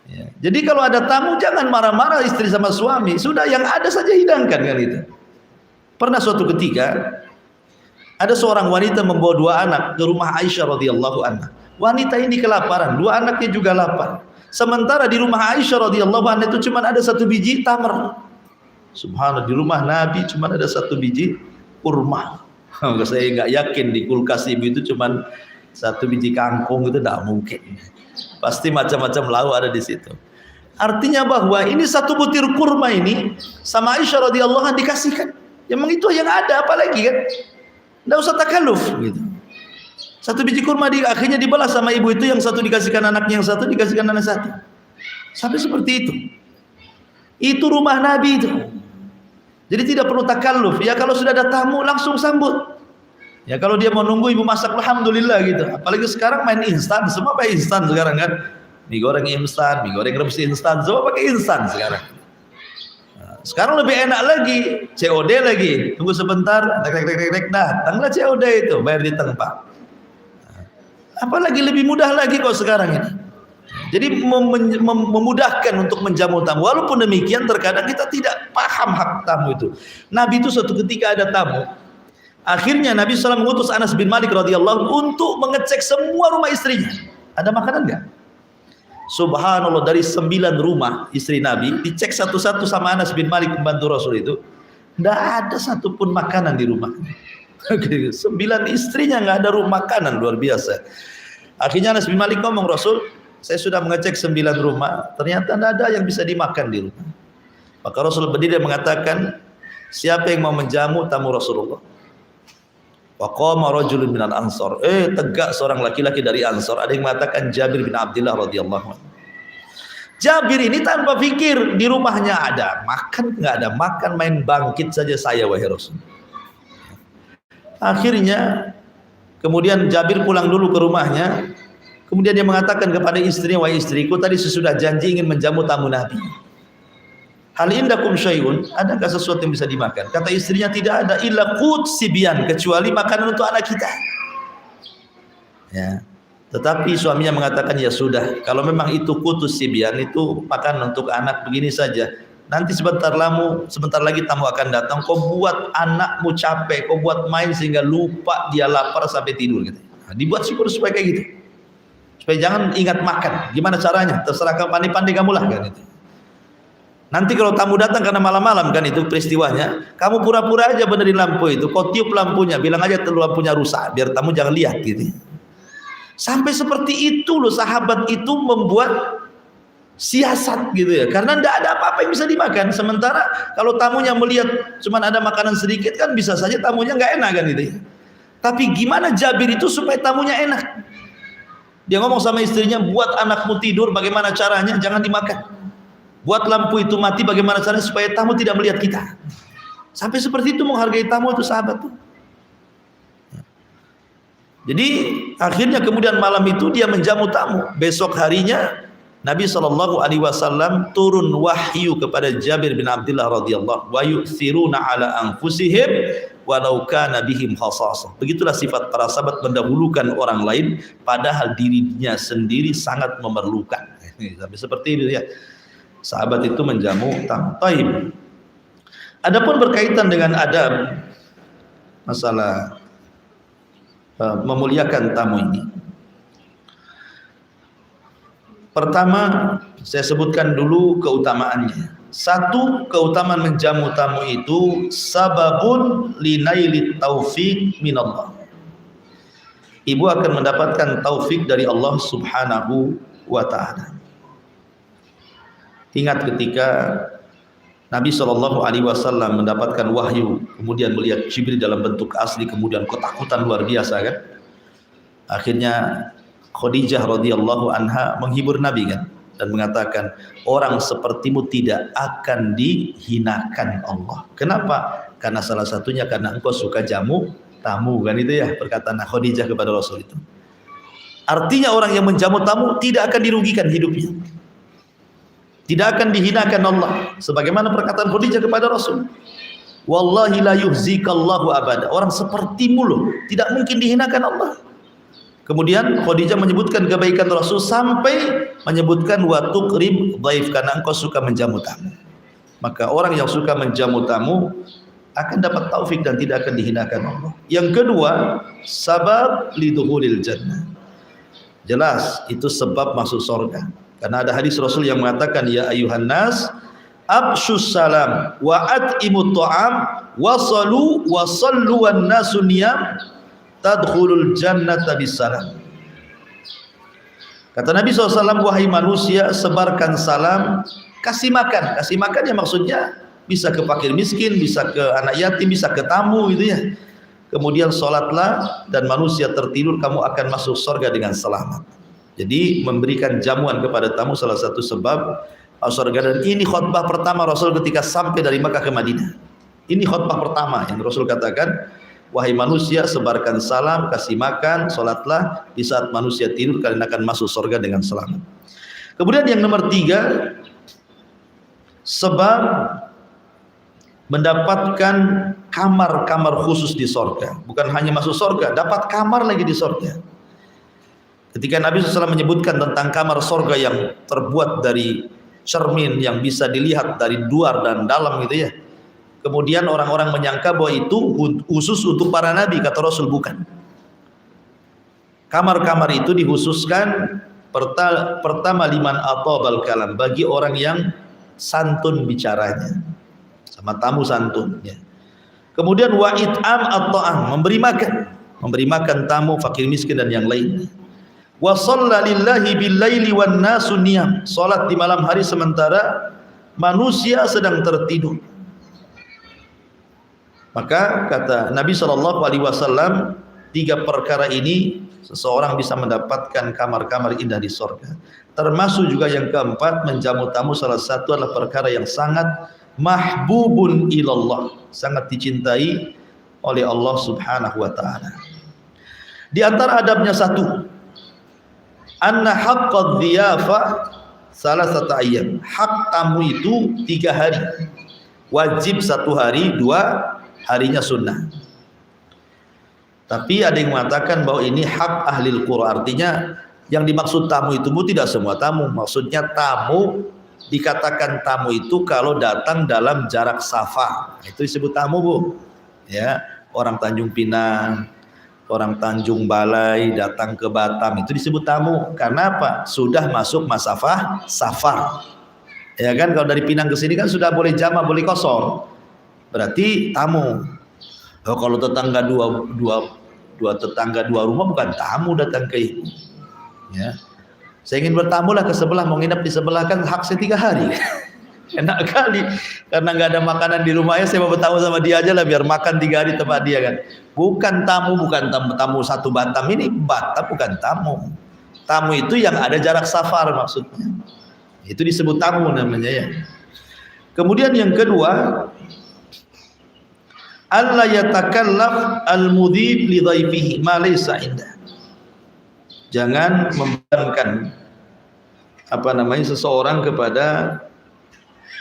Ya. Jadi kalau ada tamu jangan marah-marah istri sama suami. Sudah yang ada saja hidangkan kan itu. Pernah suatu ketika Ada seorang wanita membawa 2 anak ke rumah Aisyah radhiyallahu anha. Wanita ini kelaparan, 2 anaknya juga lapar. Sementara di rumah Aisyah radhiyallahu anha itu cuma ada 1 biji tamar. Subhanallah, di rumah Nabi cuma ada 1 biji kurma. Saya nggak yakin di kulkas ibu itu cuma 1 biji kangkung, itu tidak mungkin. Pasti macam-macam lauk ada di situ. Artinya bahwa ini 1 butir kurma ini sama Aisyah radhiyallahu anha dikasihkan. Memang itu yang ada, apalagi kan? Tidak usah takalluf gitu. 1 biji kurma akhirnya dibalas sama ibu itu, yang 1 dikasihkan anaknya, yang 1 dikasihkan anak 1. Sampai seperti itu. Itu rumah Nabi itu. Jadi tidak perlu takalluf. Ya kalau sudah ada tamu langsung sambut. Ya kalau dia mau nunggu ibu masak, alhamdulillah gitu. Apalagi sekarang main instan, semua pakai instan sekarang kan. Mie goreng instan, mie goreng rebus instan, semua pakai instan sekarang. Nah, sekarang lebih enak lagi, COD lagi. Tunggu sebentar, datanglah COD itu, bayar di tempat. Nah, apalagi lebih mudah lagi kok sekarang ini. Jadi memudahkan untuk menjamu tamu. Walaupun demikian terkadang kita tidak paham hak tamu itu. Nabi itu suatu ketika ada tamu. Akhirnya Nabi SAW mengutus Anas bin Malik radhiyallahu untuk mengecek semua rumah istrinya. Ada makanan enggak? Subhanallah, dari 9 rumah istri Nabi dicek satu-satu sama Anas bin Malik pembantu Rasul itu. Tidak ada satupun makanan di rumah. 9 istrinya nggak ada rumah makanan, luar biasa. Akhirnya Anas bin Malik ngomong, Rasul, saya sudah mengecek 9 rumah, ternyata tidak ada yang bisa dimakan di rumah. Maka Rasul berdiri dan mengatakan, siapa yang mau menjamu tamu Rasulullah? Wa qama rajulun minal ansar. Tegak seorang laki-laki dari Ansar. Ada yang mengatakan Jabir bin Abdullah radhiyallahu anhu. Jabir ini tanpa pikir, di rumahnya ada makan, nggak ada makan, main bangkit saja saya wahai Rasul. Akhirnya kemudian Jabir pulang dulu ke rumahnya. Kemudian dia mengatakan kepada istrinya, wahai istriku, tadi sesudah janji ingin menjamu tamu Nabi. Hal indakum syai'un, adakah sesuatu yang bisa dimakan? Kata istrinya, tidak ada, illa qut sibyan, kecuali makanan untuk anak kita. Ya. Tetapi suaminya mengatakan, ya sudah, kalau memang itu qutus sibyan, itu makanan untuk anak, begini saja. Nanti sebentar lagi tamu akan datang, kau buat anakmu capek, kau buat main sehingga lupa dia lapar sampai tidur gitu. Nah, dibuat syukur supaya kayak gitu. Supaya jangan ingat makan. Gimana caranya? Terserah kamu, pandai-pandai kamu lah kan itu. Nanti kalau tamu datang karena malam-malam kan itu peristiwanya, kamu pura-pura aja benerin lampu itu, kau tiup lampunya, bilang aja lampunya rusak, biar tamu jangan lihat gitu. Sampai seperti itu loh sahabat itu membuat siasat gitu ya, karena tidak ada apa-apa yang bisa dimakan. Sementara kalau tamunya melihat cuma ada makanan sedikit kan bisa saja tamunya nggak enak kan gitu ya. Tapi gimana Jabir itu supaya tamunya enak? Dia ngomong sama istrinya, buat anakmu tidur, bagaimana caranya? Jangan dimakan. Buat lampu itu mati, bagaimana caranya supaya tamu tidak melihat kita. Sampai seperti itu menghargai tamu itu sahabat tuh. Jadi akhirnya kemudian malam itu dia menjamu tamu. Besok harinya Nabi SAW turun wahyu kepada Jabir bin Abdullah radhiyallahu wa yu'thiruna ala anfusihim walau kana bihim khasasah. Begitulah sifat para sahabat, mendahulukan orang lain padahal dirinya sendiri sangat memerlukan. Sampai seperti itu ya. Sahabat itu menjamu tamu. Taib. Adapun berkaitan dengan adab masalah memuliakan tamu ini. Pertama, saya sebutkan dulu keutamaannya. 1, keutamaan menjamu tamu itu sababun linailit taufiq minallah. Ibu akan mendapatkan taufik dari Allah Subhanahu wa ta'ala. Ingat ketika Nabi SAW mendapatkan wahyu, kemudian melihat Jibril dalam bentuk asli, kemudian ketakutan luar biasa kan. Akhirnya Khadijah radhiyallahu anha menghibur Nabi kan, dan mengatakan, orang sepertimu tidak akan dihinakan Allah. Kenapa? Karena salah satunya karena engkau suka jamu tamu kan, itu ya perkataan Khadijah kepada Rasul itu. Artinya orang yang menjamu tamu tidak akan dirugikan hidupnya, tidak akan dihinakan Allah, sebagaimana perkataan Khadijah kepada Rasul, wallahi la yuhzikallahu abada, orang sepertimu loh tidak mungkin dihinakan Allah. Kemudian Khadijah menyebutkan kebaikan Rasul sampai menyebutkan wa tuqrim dhaif, karena engkau suka menjamu tamu. Maka orang yang suka menjamu tamu akan dapat taufik dan tidak akan dihinakan Allah. Yang kedua, sabab lidukhulil jannah. Jelas itu sebab masuk surga. Karena ada hadis Rasul yang mengatakan, ya ayuhan nas abshus salam wa at'imut ta'am wasalu wasallu wan nasu niyam tadkhulul jannata bisalam. Kata Nabi SAW, wahai manusia, sebarkan salam, kasih makan. Kasih makan ya maksudnya bisa ke fakir miskin, bisa ke anak yatim, bisa ke tamu gitu ya. Kemudian sholatlah dan manusia tertidur, kamu akan masuk surga dengan selamat. Jadi memberikan jamuan kepada tamu salah satu sebab surga. Dan ini khutbah pertama Rasul ketika sampai dari Makkah ke Madinah. Ini khutbah pertama yang Rasul katakan, wahai manusia, sebarkan salam, kasih makan, sholatlah, di saat manusia tidur kalian akan masuk surga dengan selamat. Kemudian yang nomor 3, sebab mendapatkan kamar-kamar khusus di surga. Bukan hanya masuk surga, dapat kamar lagi di surga. Ketika Nabi SAW menyebutkan tentang kamar surga yang terbuat dari cermin yang bisa dilihat dari luar dan dalam gitu ya. Kemudian orang-orang menyangka bahwa itu khusus untuk para nabi, kata Rasul bukan. Kamar-kamar itu dikhususkan pertama liman atabal kalam, bagi orang yang santun bicaranya, sama tamu santun ya. Kemudian wa it'am at-ta'am, memberi makan tamu fakir miskin dan yang lainnya. Wa shalla lillahi bil laili wan nasu niyam, salat di malam hari sementara manusia sedang tertidur. Maka kata Nabi SAW, 3 perkara ini seseorang bisa mendapatkan kamar-kamar indah di surga. Termasuk juga yang keempat, menjamu tamu salah satu adalah perkara yang sangat mahbubun ilallah, sangat dicintai oleh Allah Subhanahu wa taala. Di antara adabnya satu, anna haqqadh dhiyafa salasata ayyam. Hak tamu itu 3 hari. Wajib 1 hari, 2 harinya sunnah. Tapi ada yang mengatakan bahwa ini hak ahlil qura, artinya yang dimaksud tamu itu tidak semua tamu. Maksudnya tamu, dikatakan tamu itu kalau datang dalam jarak safar, itu disebut tamu Bu ya. Orang Tanjung Pinang, orang Tanjung Balai datang ke Batam, itu disebut tamu. Karena apa? Sudah masuk masafah safar ya kan. Kalau dari Pinang ke sini kan sudah boleh jamak, boleh kosor, berarti tamu. Kalau tetangga dua tetangga 2 rumah bukan tamu datang ke ibu ya. Saya ingin bertamu lah ke sebelah, mau nginep di sebelah, kan hak saya 3 hari. Enak kali, karena nggak ada makanan di rumahnya, saya mau bertamu sama dia aja lah, biar makan 3 hari tempat dia kan. Bukan tamu, bukan tamu satu Batam, ini Batam bukan tamu. Tamu itu yang ada jarak safar maksudnya, itu disebut tamu namanya ya. Kemudian yang kedua, alla yatakallaf al-mudhib li dhaifihi ma laysa indah. Jangan membebankan seseorang kepada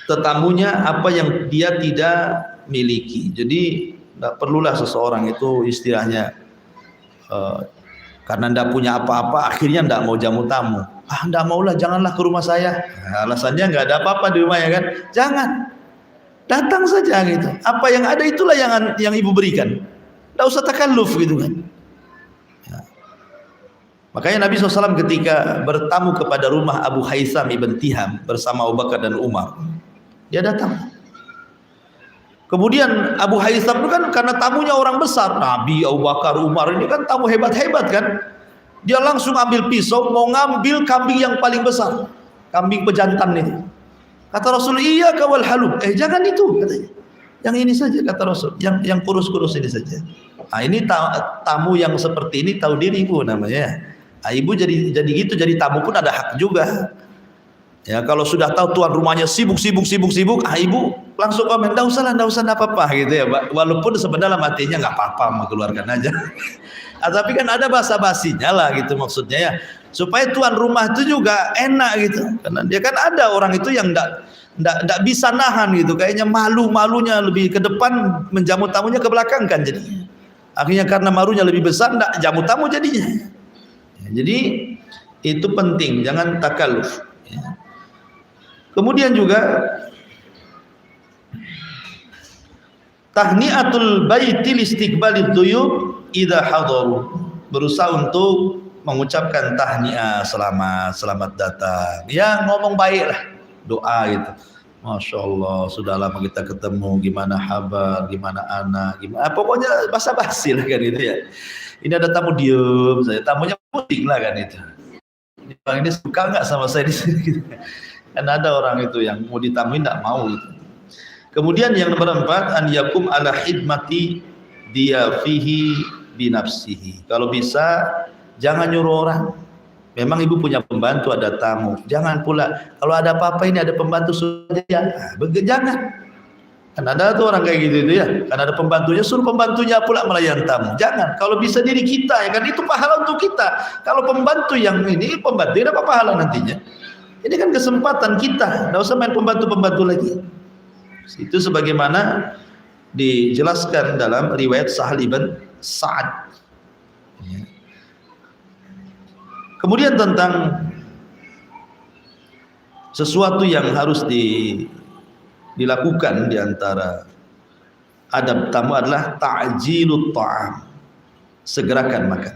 tetamunya apa yang dia tidak miliki. Jadi tidak perlulah seseorang itu istilahnya karena tidak punya apa-apa akhirnya tidak mau jamu tamu. Tidak maulah, janganlah ke rumah saya. Alasannya nggak ada apa-apa di rumahnya kan. Jangan, datang saja gitu. Apa yang ada itulah yang ibu berikan. Tidak usah takalluf gitu kan. Ya. Makanya Nabi SAW ketika bertamu kepada rumah Abu Haitham ibn Tiham bersama Abu Bakar dan Umar, dia datang. Kemudian Abu Haitham itu kan karena tamunya orang besar, Nabi, Abu Bakar, Umar, ini kan tamu hebat-hebat kan. Dia langsung ambil pisau mau ngambil kambing yang paling besar, kambing pejantan itu. Kata Rasul, iya kawal halub. Jangan itu katanya. Yang ini saja kata Rasul, yang kurus-kurus ini saja. Nah, ini tamu yang seperti ini tahu diri ibu namanya. Nah, ibu jadi gitu, jadi tamu pun ada hak juga. Ya, kalau sudah tahu tuan rumahnya sibuk, ibu langsung komen, enggak usah apa-apa gitu ya, walaupun sebenarnya hatinya enggak apa-apa, mau keluarkan aja. Tapi kan ada basa-basinya lah gitu maksudnya ya, supaya tuan rumah itu juga enak gitu. Karena dia kan ada orang itu yang enggak bisa nahan gitu, kayaknya malunya lebih ke depan, menjamu tamunya ke belakang kan jadinya. Akhirnya karena malunya lebih besar enggak jamu tamu jadinya. Ya, jadi itu penting, jangan takalluf ya. Kemudian juga tahniatul baitil istiqbalid duyub idza hadaru, berusaha untuk mengucapkan tahniah, selamat datang. Ya ngomong baik lah, doa gitu. Masya Allah, sudah lama kita ketemu, gimana kabar, gimana anak, gimana, pokoknya basa-basi lah kan itu ya. Ini ada tamu diem saja, tamunya pusing lah kan itu. Orang ini suka nggak sama saya di sini? Kan ada orang itu yang mau ditamuin nggak mau gitu. Kemudian yang nomor 4, an yakum ala khidmati dia fihi binafsihi. Kalau bisa jangan nyuruh orang. Memang ibu punya pembantu, ada tamu. Jangan pula kalau ada apa-apa ini ada pembantu saja. Jangan. Kan ada tuh orang kayak gitu itu ya. Kan ada pembantunya, suruh pembantunya pula melayan tamu. Jangan. Kalau bisa diri kita ya kan, itu pahala untuk kita. Kalau pembantu yang ini, pembantu dapat pahala nantinya. Ini kan kesempatan kita. Enggak usah main pembantu-pembantu lagi. Itu sebagaimana dijelaskan dalam riwayat Sahal ibn Sa'ad. Kemudian tentang sesuatu yang harus dilakukan di antara adab tamu adalah ta'jilut ta'am, segerakan makan.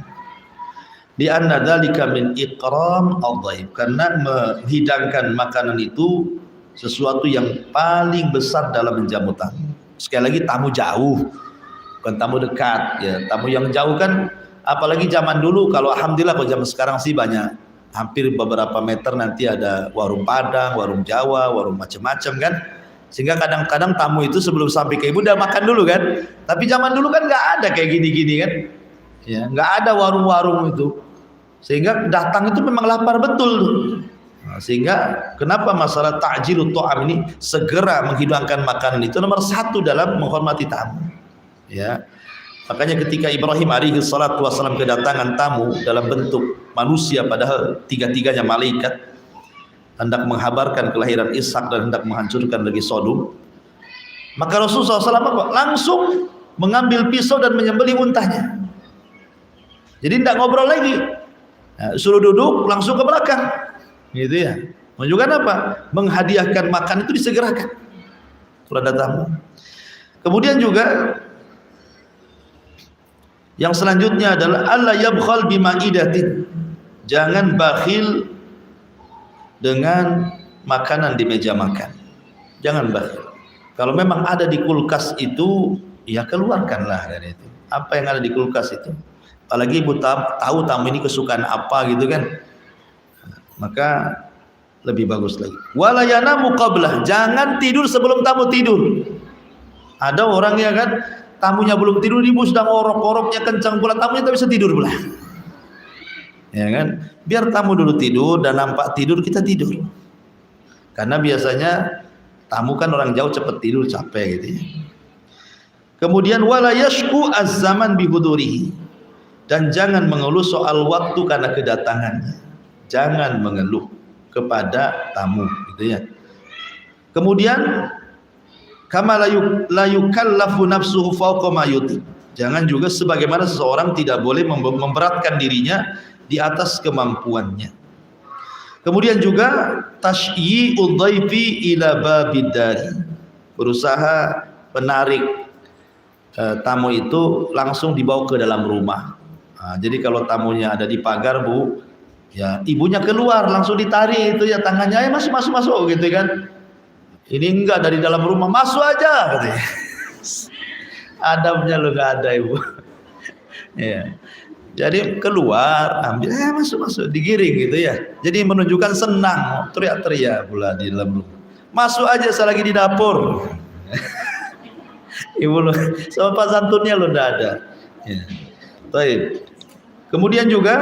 Di anna dzalika min ikram al-dhaif, karena menghidangkan makanan itu sesuatu yang paling besar dalam menjamu tamu. Sekali lagi, tamu jauh, bukan tamu dekat ya. Tamu yang jauh kan, apalagi zaman dulu, kalau alhamdulillah kalau zaman sekarang sih banyak, hampir beberapa meter nanti ada warung Padang, warung Jawa, warung macam-macam kan. Sehingga kadang-kadang tamu itu sebelum sampai ke ibu udah makan dulu kan. Tapi zaman dulu kan nggak ada kayak gini-gini kan. Ya, nggak ada warung-warung itu. Sehingga datang itu memang lapar betul. Nah, sehingga kenapa masalah ta'jilut ta'am ini, segera menghidangkan makanan, itu nomor 1 dalam menghormati tamu. Ya. Makanya ketika Ibrahim alaihi salatu wasallam kedatangan tamu dalam bentuk manusia, padahal tiga-tiganya malaikat, hendak menghabarkan kelahiran Ishak dan hendak menghancurkan negeri Sodom, maka Rasulullah SAW langsung mengambil pisau dan menyembelih untahnya. Jadi tidak ngobrol lagi, suruh duduk langsung ke belakang, gitu ya. Menunjukkan apa? Menghadiahkan makan itu disegerakan kalau ada tamu. Kemudian juga yang selanjutnya adalah alla yabkhal bima'idatin, jangan bakhil dengan makanan di meja makan. Jangan bakhil. Kalau memang ada di kulkas itu, ya keluarkanlah dari itu. Apa yang ada di kulkas itu. Apalagi ibu tahu tamu ini kesukaan apa gitu kan, maka lebih bagus lagi. Wala yanamu qablah, jangan tidur sebelum tamu tidur. Ada orang ya kan, tamunya belum tidur, ibu sedang orok-oroknya kencang pula, tamunya tak bisa tidur pula. Ya kan? Biar tamu dulu tidur dan nampak tidur, kita tidur. Karena biasanya tamu kan orang jauh cepat tidur, capek gitu ya. Kemudian wala yashku az-zaman bihudurihi, dan jangan mengeluh soal waktu karena kedatangannya. Jangan mengeluh kepada tamu gitu ya. Kemudian kama la yukallafu nafsuhu fawqa ma yutiq, jangan juga sebagaimana seseorang tidak boleh memberatkan dirinya di atas kemampuannya. Kemudian juga tasyyi'ud dhaifi ila babid dari, berusaha menarik tamu itu langsung dibawa ke dalam rumah. Nah, jadi kalau tamunya ada di pagar, Bu, ya ibunya keluar langsung ditarik itu ya tangannya, ayo masuk gitu kan. Ini enggak, dari dalam rumah, masuk aja katanya. Adabnya lu enggak ada, Ibu. Ya. Jadi keluar, ambil, masuk, digiring gitu ya. Jadi menunjukkan senang, teriak-teriak pula di dalam rumah. Masuk aja selagi di dapur. Ibu lu, sopan santunnya lu enggak ada. Ya. Baik. Kemudian juga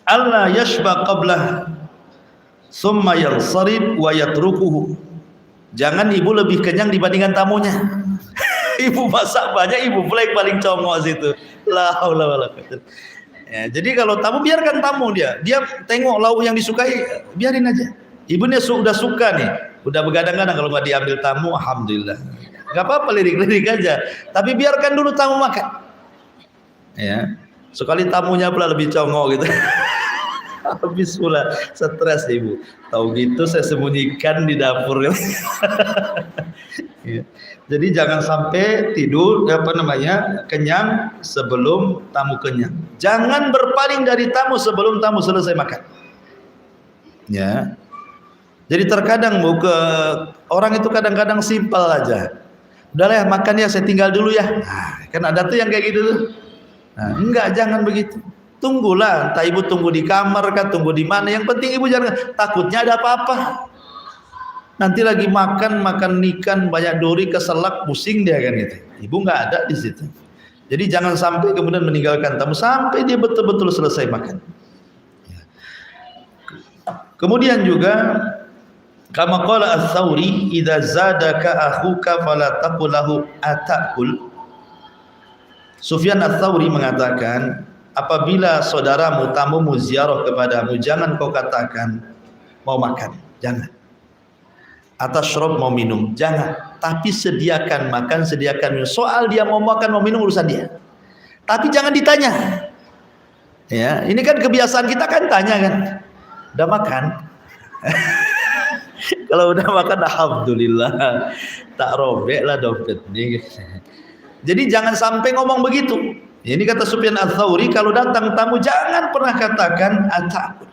Allah yashba qablah summa yansarib wa yatrukuhu. Jangan ibu lebih kenyang dibandingkan tamunya. Ibu masak banyak, ibu pula yang paling congok situ. La haula wala quwwata. Ya, jadi kalau tamu, biarkan tamu dia tengok lauk yang disukai, biarin aja. Ibunya sudah suka nih, udah begadang-gadang kalau nggak diambil tamu, alhamdulillah. Nggak apa-apa, lirik-lirik aja. Tapi biarkan dulu tamu makan. Ya, sekali tamunya pula lebih congok gitu. Habis pula stres ibu. Tahu gitu saya sembunyikan di dapur. Ya. Jadi jangan sampai tidur kenyang sebelum tamu kenyang. Jangan berpaling dari tamu sebelum tamu selesai makan. Ya. Jadi terkadang orang itu kadang-kadang simpel aja. Udahlah ya makan ya, saya tinggal dulu ya. Nah, kan ada tuh yang kayak gitu tuh. Nah, enggak, jangan begitu. Tunggulah, entah ibu tunggu di kamar kah, tunggu di mana. Yang penting ibu jangan, takutnya ada apa-apa. Nanti lagi makan ikan banyak duri, keselak, pusing dia kan gitu. Ibu enggak ada di situ. Jadi jangan sampai kemudian meninggalkan tamu sampai dia betul-betul selesai makan. Kemudian juga kama qala Ats-Tsauri, idza zadaka akhuka fala taqul lahu atakul. Sufyan Ats-Tsauri mengatakan, apabila saudaramu, tamumu ziarah kepadamu, jangan kau katakan mau makan, jangan. Atasyrab, mau minum, jangan. Tapi sediakan makan, sediakan minum. Soal dia mau makan mau minum urusan dia. Tapi jangan ditanya. Ya, ini kan kebiasaan kita kan tanya kan. Udah makan? Kalau udah makan alhamdulillah, tak robek lah dompetnya. Jadi jangan sampai ngomong begitu. Ini kata Sufyan Ats-Tsauri, kalau datang tamu jangan pernah katakan atak,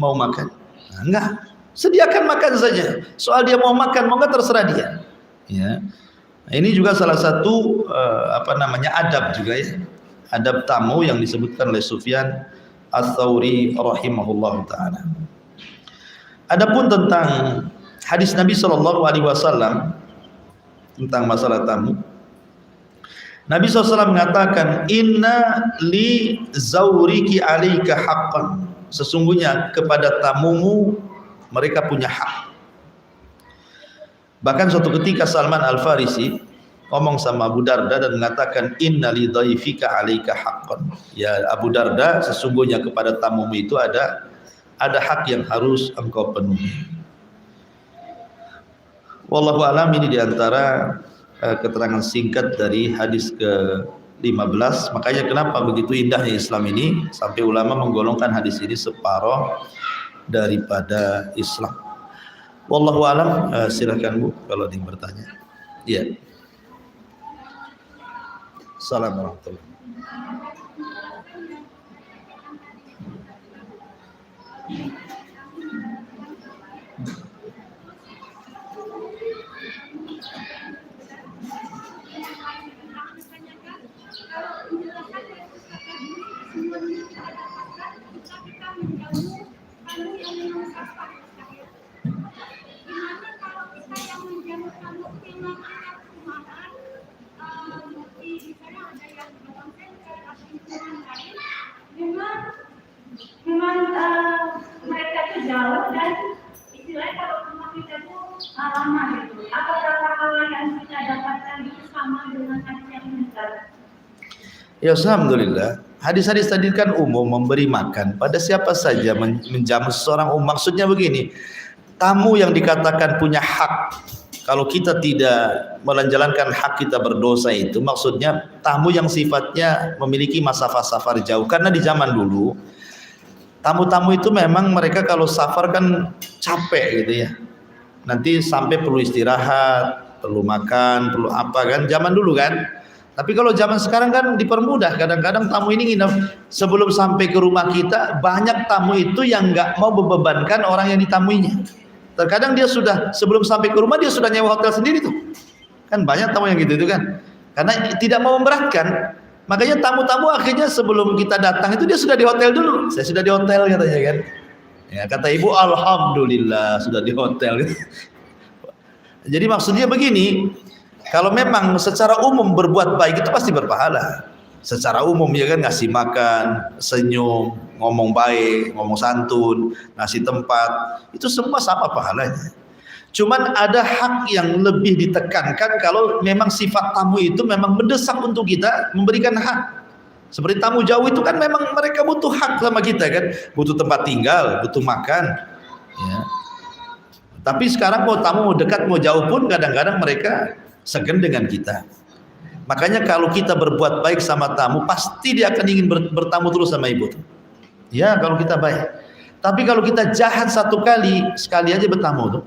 mau makan. Nah, enggak, sediakan makan saja. Soal dia mau makan mau enggak terserah dia. Ya. Nah, ini juga salah satu adab juga ya. Adab tamu yang disebutkan oleh Sufyan Ats-Tsauri rahimahullahu taala. Adapun tentang hadis Nabi SAW tentang masalah tamu, Nabi SAW mengatakan, inna li zauriki alaika haqqan. Sesungguhnya kepada tamumu mereka punya hak. Bahkan suatu ketika Salman Al-Farisi ngomong sama Abu Darda dan mengatakan, inna li dhaifika alaika haqqan. Ya Abu Darda, sesungguhnya kepada tamumu itu ada hak yang harus engkau penuhi. Wallahu alam, ini diantara keterangan singkat dari hadis ke-15. Makanya kenapa begitu indahnya Islam ini sampai ulama menggolongkan hadis ini separuh daripada Islam. Wallahu alam. Silakan Bu kalau ada yang bertanya. Iya. Assalamualaikum warahmatullahi wabarakatuh. Memang mereka itu jauh dan istilahnya kalau rumah kita itu lama gitu. Apakah pahala yang kita dapatkan itu sama dengan hadis yang meninggal? Ya alhamdulillah. Hadis-hadis tadi kan umum, memberi makan pada siapa saja, menjamu seseorang umum. Maksudnya begini, tamu yang dikatakan punya hak, kalau kita tidak menjalankan hak kita berdosa itu, maksudnya tamu yang sifatnya memiliki masalah safar jauh. Karena di zaman dulu tamu-tamu itu memang mereka kalau safar kan capek gitu ya. Nanti sampai perlu istirahat, perlu makan, perlu apa kan, zaman dulu kan. Tapi kalau zaman sekarang kan dipermudah. Kadang-kadang tamu ini nginep sebelum sampai ke rumah kita. Banyak tamu itu yang nggak mau membebankan orang yang ditamuinya. Terkadang dia sudah sebelum sampai ke rumah dia sudah nyewa hotel sendiri tuh. Kan banyak tamu yang gitu itu kan. Karena tidak mau memberatkan. Makanya tamu-tamu akhirnya sebelum kita datang itu dia sudah di hotel dulu. Saya sudah di hotel katanya kan. Ya kata ibu, alhamdulillah sudah di hotel. Jadi maksudnya begini, kalau memang secara umum berbuat baik itu pasti berpahala. Secara umum ya kan, ngasih makan, senyum, ngomong baik, ngomong santun, ngasih tempat, itu semua sama pahalanya. Cuman ada hak yang lebih ditekankan kalau memang sifat tamu itu memang mendesak untuk kita memberikan hak. Seperti tamu jauh itu kan memang mereka butuh hak sama kita kan, butuh tempat tinggal, butuh makan. Ya. Tapi sekarang mau tamu mau dekat mau jauh pun kadang-kadang mereka segan dengan kita. Makanya kalau kita berbuat baik sama tamu, pasti dia akan ingin bertamu terus sama ibu. Ya, kalau kita baik. Tapi kalau kita jahat satu kali, sekali aja bertamu tuh.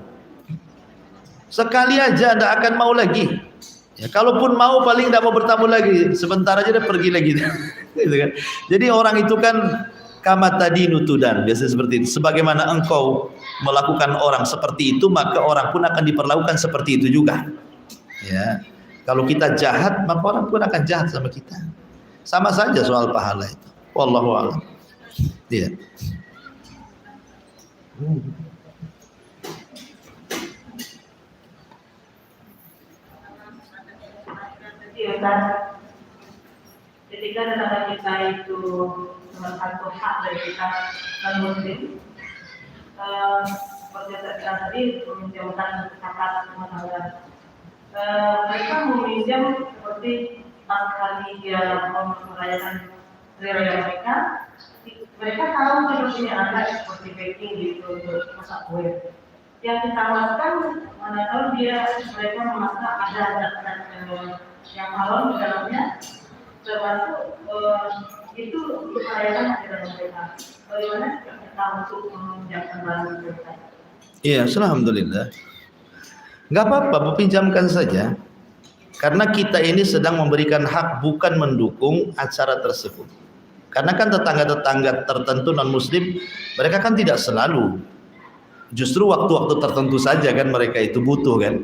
Sekali aja tidak akan mau lagi. Ya, kalaupun mau paling tidak mau bertamu lagi. Sebentar aja dia pergi lagi. Gitu kan. Jadi orang itu kan kama tadinu tudan, biasa seperti itu. Sebagaimana engkau melakukan orang seperti itu, maka orang pun akan diperlakukan seperti itu juga. Ya. Kalau kita jahat, maka orang pun akan jahat sama kita. Sama saja soal pahala itu. Wallahu a'lam. Iya. Ketika tetangga kita itu salah satu hak dari kita non muslim, seperti yang saya tadi menjauhkan zakat mengajar, mereka meminjam seperti pas kali dia merayakan hari raya mereka tahu sepertinya ada seperti baking gitu untuk masak kue. Yang kita lakukan, mana tahu mereka memasak ada yang halal di dalamnya, termasuk itu dipercayakan kepada mereka. Bagaimana kita untuk meminjamkan barang mereka? Iya, alhamdulillah. Enggak apa-apa, pinjamkan saja. Karena kita ini sedang memberikan hak, bukan mendukung acara tersebut. Karena kan tetangga-tetangga tertentu non-muslim, mereka kan tidak selalu. Justru waktu-waktu tertentu saja kan mereka itu butuh kan.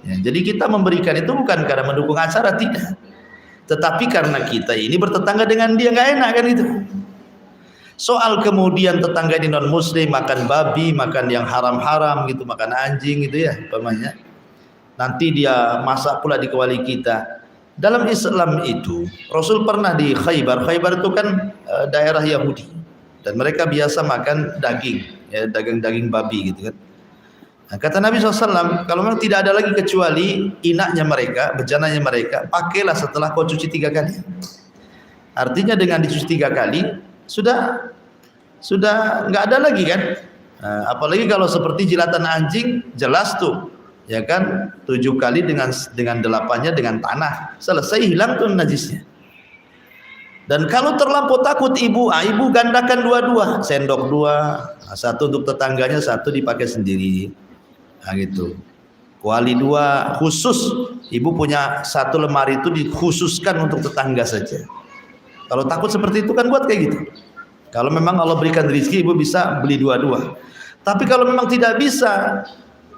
Ya, jadi kita memberikan itu bukan karena mendukung acara, tidak. Tetapi karena kita ini bertetangga dengan dia, nggak enak kan itu. Soal kemudian tetangga ini non-muslim makan babi, makan yang haram-haram gitu, makan anjing gitu ya, umpamanya. Nanti dia masak pula di kewali kita. Dalam Islam itu, Rasul pernah di Khaybar. Khaybar itu kan daerah Yahudi, dan mereka biasa makan daging, ya, daging babi gitu kan. Nah, kata Nabi SAW, kalau memang tidak ada lagi kecuali inaknya mereka, bejananya mereka, pakailah setelah kau cuci 3 kali. Artinya dengan dicuci 3 kali, sudah nggak ada lagi kan. Nah, apalagi kalau seperti jilatan anjing, jelas tuh. Ya kan, 7 kali dengan 8-nya dengan tanah, selesai, hilang tuh najisnya. Dan kalau terlampau takut ibu gandakan 2-2, sendok 2, satu untuk tetangganya, satu dipakai sendiri. Nah gitu. Kuali 2 khusus, ibu punya 1 lemari itu dikhususkan untuk tetangga saja. Kalau takut seperti itu kan buat kayak gitu. Kalau memang Allah berikan rezeki, ibu bisa beli 2-2. Tapi kalau memang tidak bisa,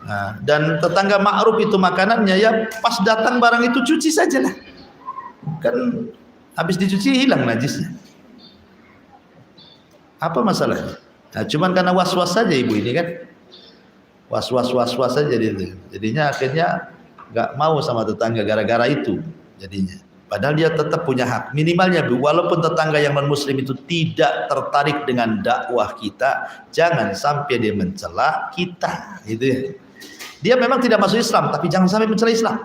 nah, dan tetangga ma'ruf itu makanannya, ya pas datang barang itu cuci sajalah. Kan habis dicuci hilang najisnya. Apa masalahnya? Nah, cuman karena was-was saja ibu ini kan. Was-was saja jadinya akhirnya nggak mau sama tetangga gara-gara itu jadinya. Padahal dia tetap punya hak minimalnya, Bu. Walaupun tetangga yang non-muslim itu tidak tertarik dengan dakwah kita, jangan sampai dia mencela kita, gitu ya. Dia memang tidak masuk Islam, tapi jangan sampai mencela Islam.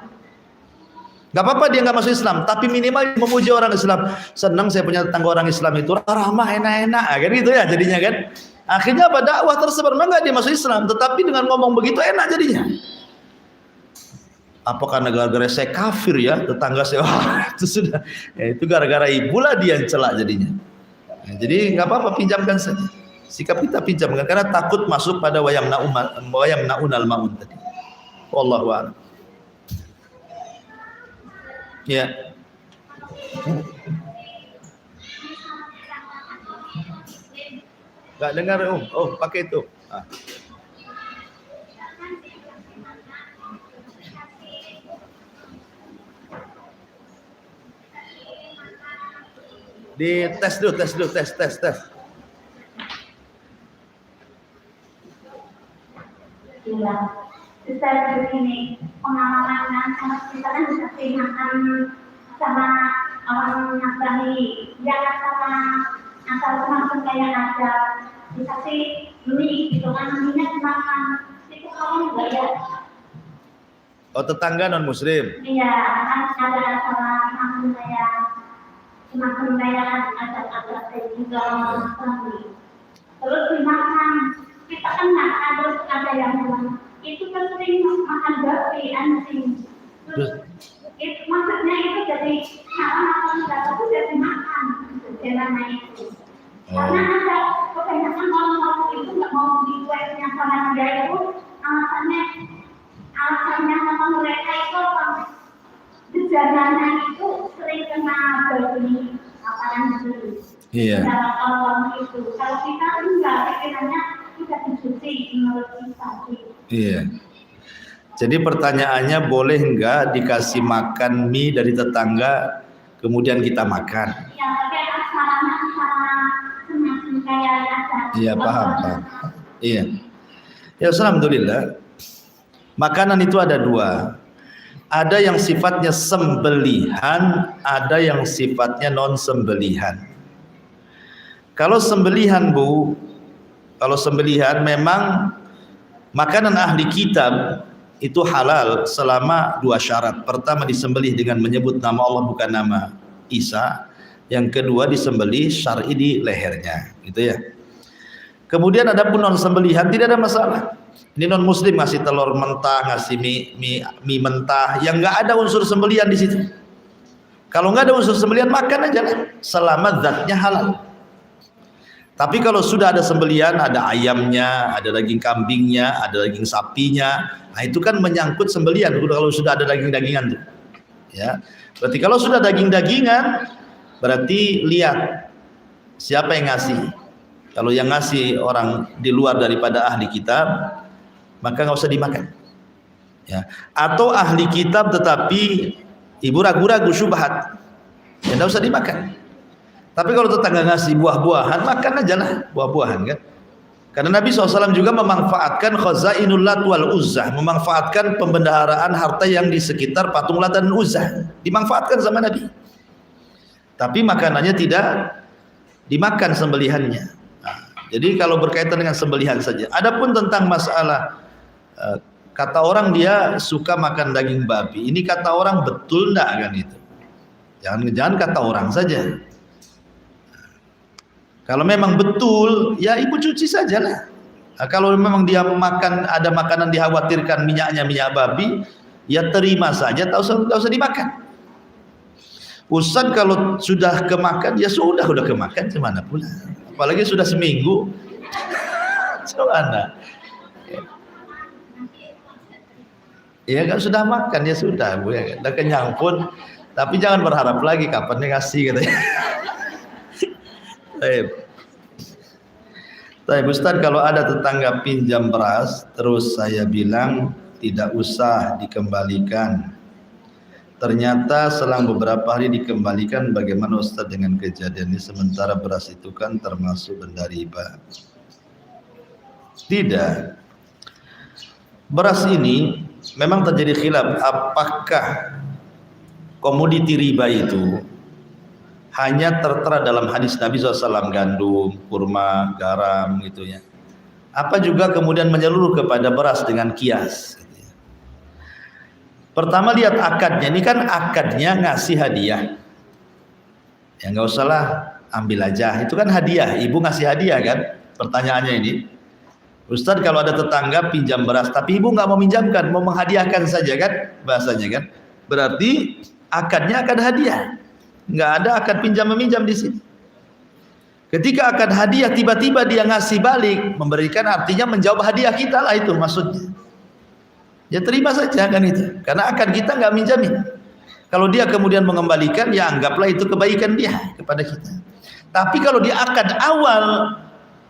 Gak apa-apa dia nggak masuk Islam, tapi minimal memuji orang Islam. Senang saya punya tetangga orang Islam itu ramah, enak-enak, kan gitu ya jadinya kan. Akhirnya apa, dakwah tersebar, memang nggak dia masuk Islam, tetapi dengan ngomong begitu enak jadinya. Apakah gara-gara saya kafir ya tetangga saya? Wah, itu sudah, ya, itu gara-gara ibulah dia yang celak jadinya. Ya, jadi nggak apa-apa, pinjamkan saja. Sikap kita pinjamkan karena takut masuk pada wayam naunal maun tadi. Wallahu a'lam. Ya. Nggak dengar pakai itu. Di tes dulu. Iya, Ustaz begini, pengalaman sama kita kan dikasih makan sama orang Nasrani, jangan sama asal teman kayak aja dikasih mie gitu kan, mie dimakan, itu kamu juga ya? Oh, tetangga non muslim? Iya, kan ada sama teman kayak ada juga orang Nasrani, terus dimakan. Kita kan ada yang bilang itu kan sering makan babi anjing. Terus itu maksudnya itu jadi haram atau tidak, itu jadi makan karena itu. Karena ada kebanyakan orang-orang itu nggak mau dicueknya sama dia itu alasannya sama mereka itu jajanannya itu sering kena bagi makanan itu. Iya. Dalam awal itu, kalau kita enggak, pikirannya kita dicuci menurut kita. Iya. Jadi pertanyaannya, boleh enggak dikasih makan mie dari tetangga kemudian kita makan? Ya, tapi asalnya semacam kayak ada. Iya, paham. Iya. Ya, alhamdulillah. Makanan itu ada dua. Ada yang sifatnya sembelihan, ada yang sifatnya non sembelihan. Kalau sembelihan, Bu, kalau sembelihan memang makanan ahli kitab itu halal selama dua syarat. Pertama, disembelih dengan menyebut nama Allah bukan nama Isa. Yang kedua, disembelih syar'i di lehernya, gitu ya. Kemudian ada pun non sembelihan tidak ada masalah. Ini non muslim ngasih telur mentah, ngasih mie mentah yang nggak ada unsur sembelihan di situ. Kalau nggak ada unsur sembelihan, makan aja lah, selama zatnya halal. Tapi kalau sudah ada sembelihan, ada ayamnya, ada daging kambingnya, ada daging sapinya, nah itu kan menyangkut sembelihan. Kalau sudah ada daging-dagingan tuh, ya. Berarti kalau sudah daging-dagingan, berarti lihat siapa yang ngasih. Kalau yang ngasih orang di luar daripada ahli kitab, maka nggak usah dimakan. Ya. Atau ahli kitab tetapi ibu ragu-ragu syubhat, ya nggak usah dimakan. Tapi kalau tetangga ngasih buah-buahan, makan aja lah buah-buahan kan. Karena Nabi SAW juga memanfaatkan khazainul Lat wal Uzzah, memanfaatkan pembendaharaan harta yang di sekitar patung Lat dan Uzzah, dimanfaatkan sama Nabi. Tapi makanannya tidak dimakan sembelihannya. Nah, jadi kalau berkaitan dengan sembelihan saja. Adapun tentang masalah kata orang dia suka makan daging babi, ini kata orang betul enggak kan itu? Jangan kata orang saja. Kalau memang betul, ya ibu cuci sajalah. Nah, kalau memang dia makan ada makanan dikhawatirkan minyaknya minyak babi, ya terima saja, tak usah dimakan. Ustaz kalau sudah kemakan, ya sudah kemakan, gimana pula? Apalagi sudah seminggu, gimana? Ya kan sudah makan, ya sudah, Bu, ya, udah kenyang pun, tapi jangan berharap lagi kapan dia ngasih katanya. Baik, Ustaz, kalau ada tetangga pinjam beras, terus saya bilang tidak usah dikembalikan. Ternyata selang beberapa hari dikembalikan. Bagaimana Ustaz dengan kejadian ini? Sementara beras itu kan termasuk benda riba. Tidak. Beras ini memang terjadi khilaf. Apakah komoditi riba itu hanya tertera dalam hadis Nabi SAW, gandum, kurma, garam gitu ya. Apa juga kemudian menyeluruh kepada beras dengan kias gitu ya. Pertama lihat akadnya, ini kan akadnya ngasih hadiah. Ya nggak usah lah, ambil aja, itu kan hadiah, ibu ngasih hadiah kan. Pertanyaannya ini, Ustaz kalau ada tetangga pinjam beras, tapi ibu nggak mau minjamkan, mau menghadiahkan saja kan, bahasanya kan. Berarti akadnya akad hadiah. Nggak ada akad pinjam meminjam di sini. Ketika akad hadiah tiba-tiba dia ngasih balik, memberikan artinya menjawab hadiah kita lah, itu maksudnya. Ya terima saja kan itu, karena akad kita nggak minjamin. Kalau dia kemudian mengembalikan, ya anggaplah itu kebaikan dia kepada kita. Tapi kalau di akad awal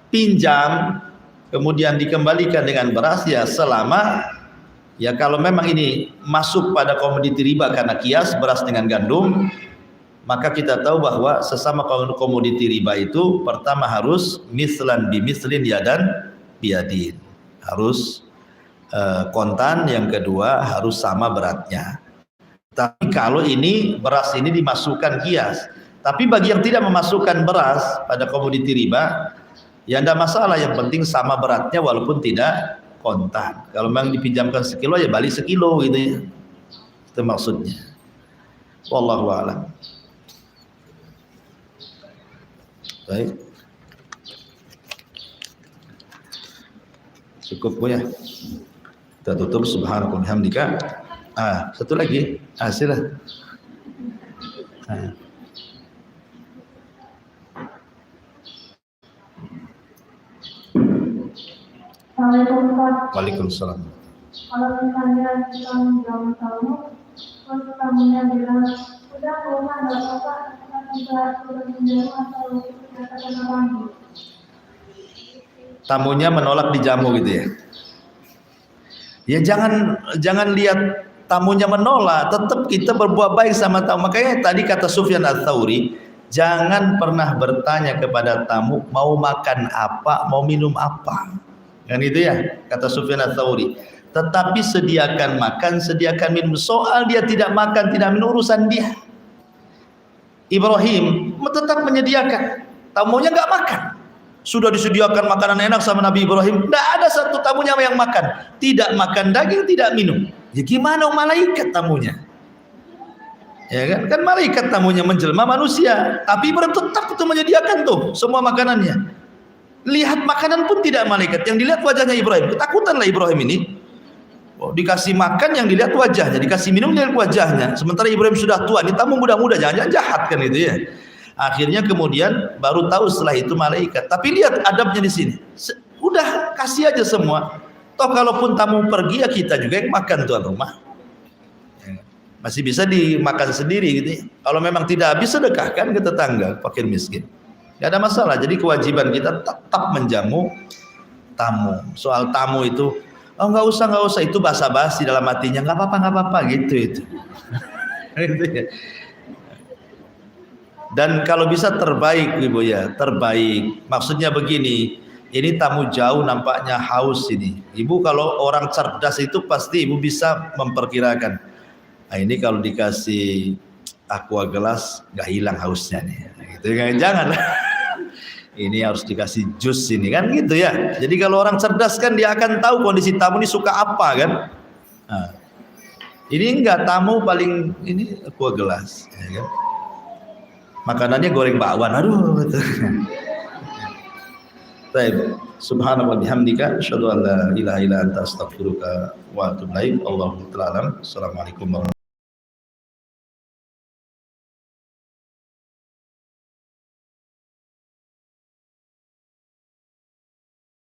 pinjam kemudian dikembalikan dengan beras, ya selama, ya kalau memang ini masuk pada komoditi riba karena kias beras dengan gandum, maka kita tahu bahwa sesama komoditi riba itu pertama harus mislan bimislin yadan biyadin, harus kontan, yang kedua harus sama beratnya. Tapi kalau ini beras ini dimasukkan kias, tapi bagi yang tidak memasukkan beras pada komoditi riba, ya tidak masalah, yang penting sama beratnya walaupun tidak kontan. Kalau memang dipinjamkan sekilo, ya balik sekilo gitu ya, itu maksudnya. Wallahu a'lam. Baik, cukup Bu ya, kita tutup. Subhanallah hamdika. Satu lagi, sila. Assalamualaikum Pak. Waalaikumsalam. Kalau misalnya kita menjauh tamu, terus tamunya bilang, udah rumah nggak apa-apa, kita tidak turun menjauh atau tidak terganggu. Tamunya menolak dijamu gitu ya. Ya jangan lihat tamunya menolak, tetap kita berbuat baik sama tamu. Makanya tadi kata Sufyan Ats-Tsauri, jangan pernah bertanya kepada tamu mau makan apa, mau minum apa. Kan itu ya, kata Sufyan Ats-Tsauri. Tetapi sediakan makan, sediakan minum. Soal dia tidak makan, tidak minum, urusan dia. Ibrahim tetap menyediakan, tamunya nggak makan. Sudah disediakan makanan enak sama Nabi Ibrahim, tidak ada satu tamunya yang makan, tidak makan daging, tidak minum. Ya gimana malaikat tamunya? Ya kan malaikat tamunya menjelma manusia, tapi Ibrahim tetap itu menyediakan tuh semua makanannya. Lihat makanan pun tidak malaikat, yang dilihat wajahnya Ibrahim. Ketakutanlah Ibrahim ini. Oh, dikasih makan yang dilihat wajahnya, dikasih minum dilihat wajahnya. Sementara Ibrahim sudah tua, ini tamu muda-muda, jangan-jangan jahat kan itu ya. Akhirnya kemudian baru tahu setelah itu malaikat. Tapi lihat adabnya di sini. Udah kasih aja semua. Toh kalaupun tamu pergi ya kita juga yang makan tuan rumah. Masih bisa dimakan sendiri gitu ya. Kalau memang tidak habis sedekahkan ke tetangga, fakir miskin. Gak ada masalah. Jadi kewajiban kita tetap menjamu tamu. Soal tamu itu, oh nggak usah itu basa-basi dalam hatinya, nggak apa-apa gitu itu. Gitu ya. Dan kalau bisa terbaik Ibu ya, terbaik. Maksudnya begini, ini tamu jauh nampaknya haus ini. Ibu kalau orang cerdas itu pasti Ibu bisa memperkirakan. Nah ini kalau dikasih aqua gelas nggak hilang hausnya nih. Gitu kan, jangan. Ini harus dikasih jus ini kan gitu ya. Jadi kalau orang cerdas kan dia akan tahu kondisi tamu ini suka apa kan. Nah, ini enggak, tamu paling ini aqua gelas. Ya kan? Makanannya goreng bakwan, aduh. Baik, subhanallah bihamdika, asyhadu an la ilaha illa anta astaghfiruka wa atubu ilaik. Allahu ta'ala alam. Assalamualaikum warahmatullahi wabarakatuh.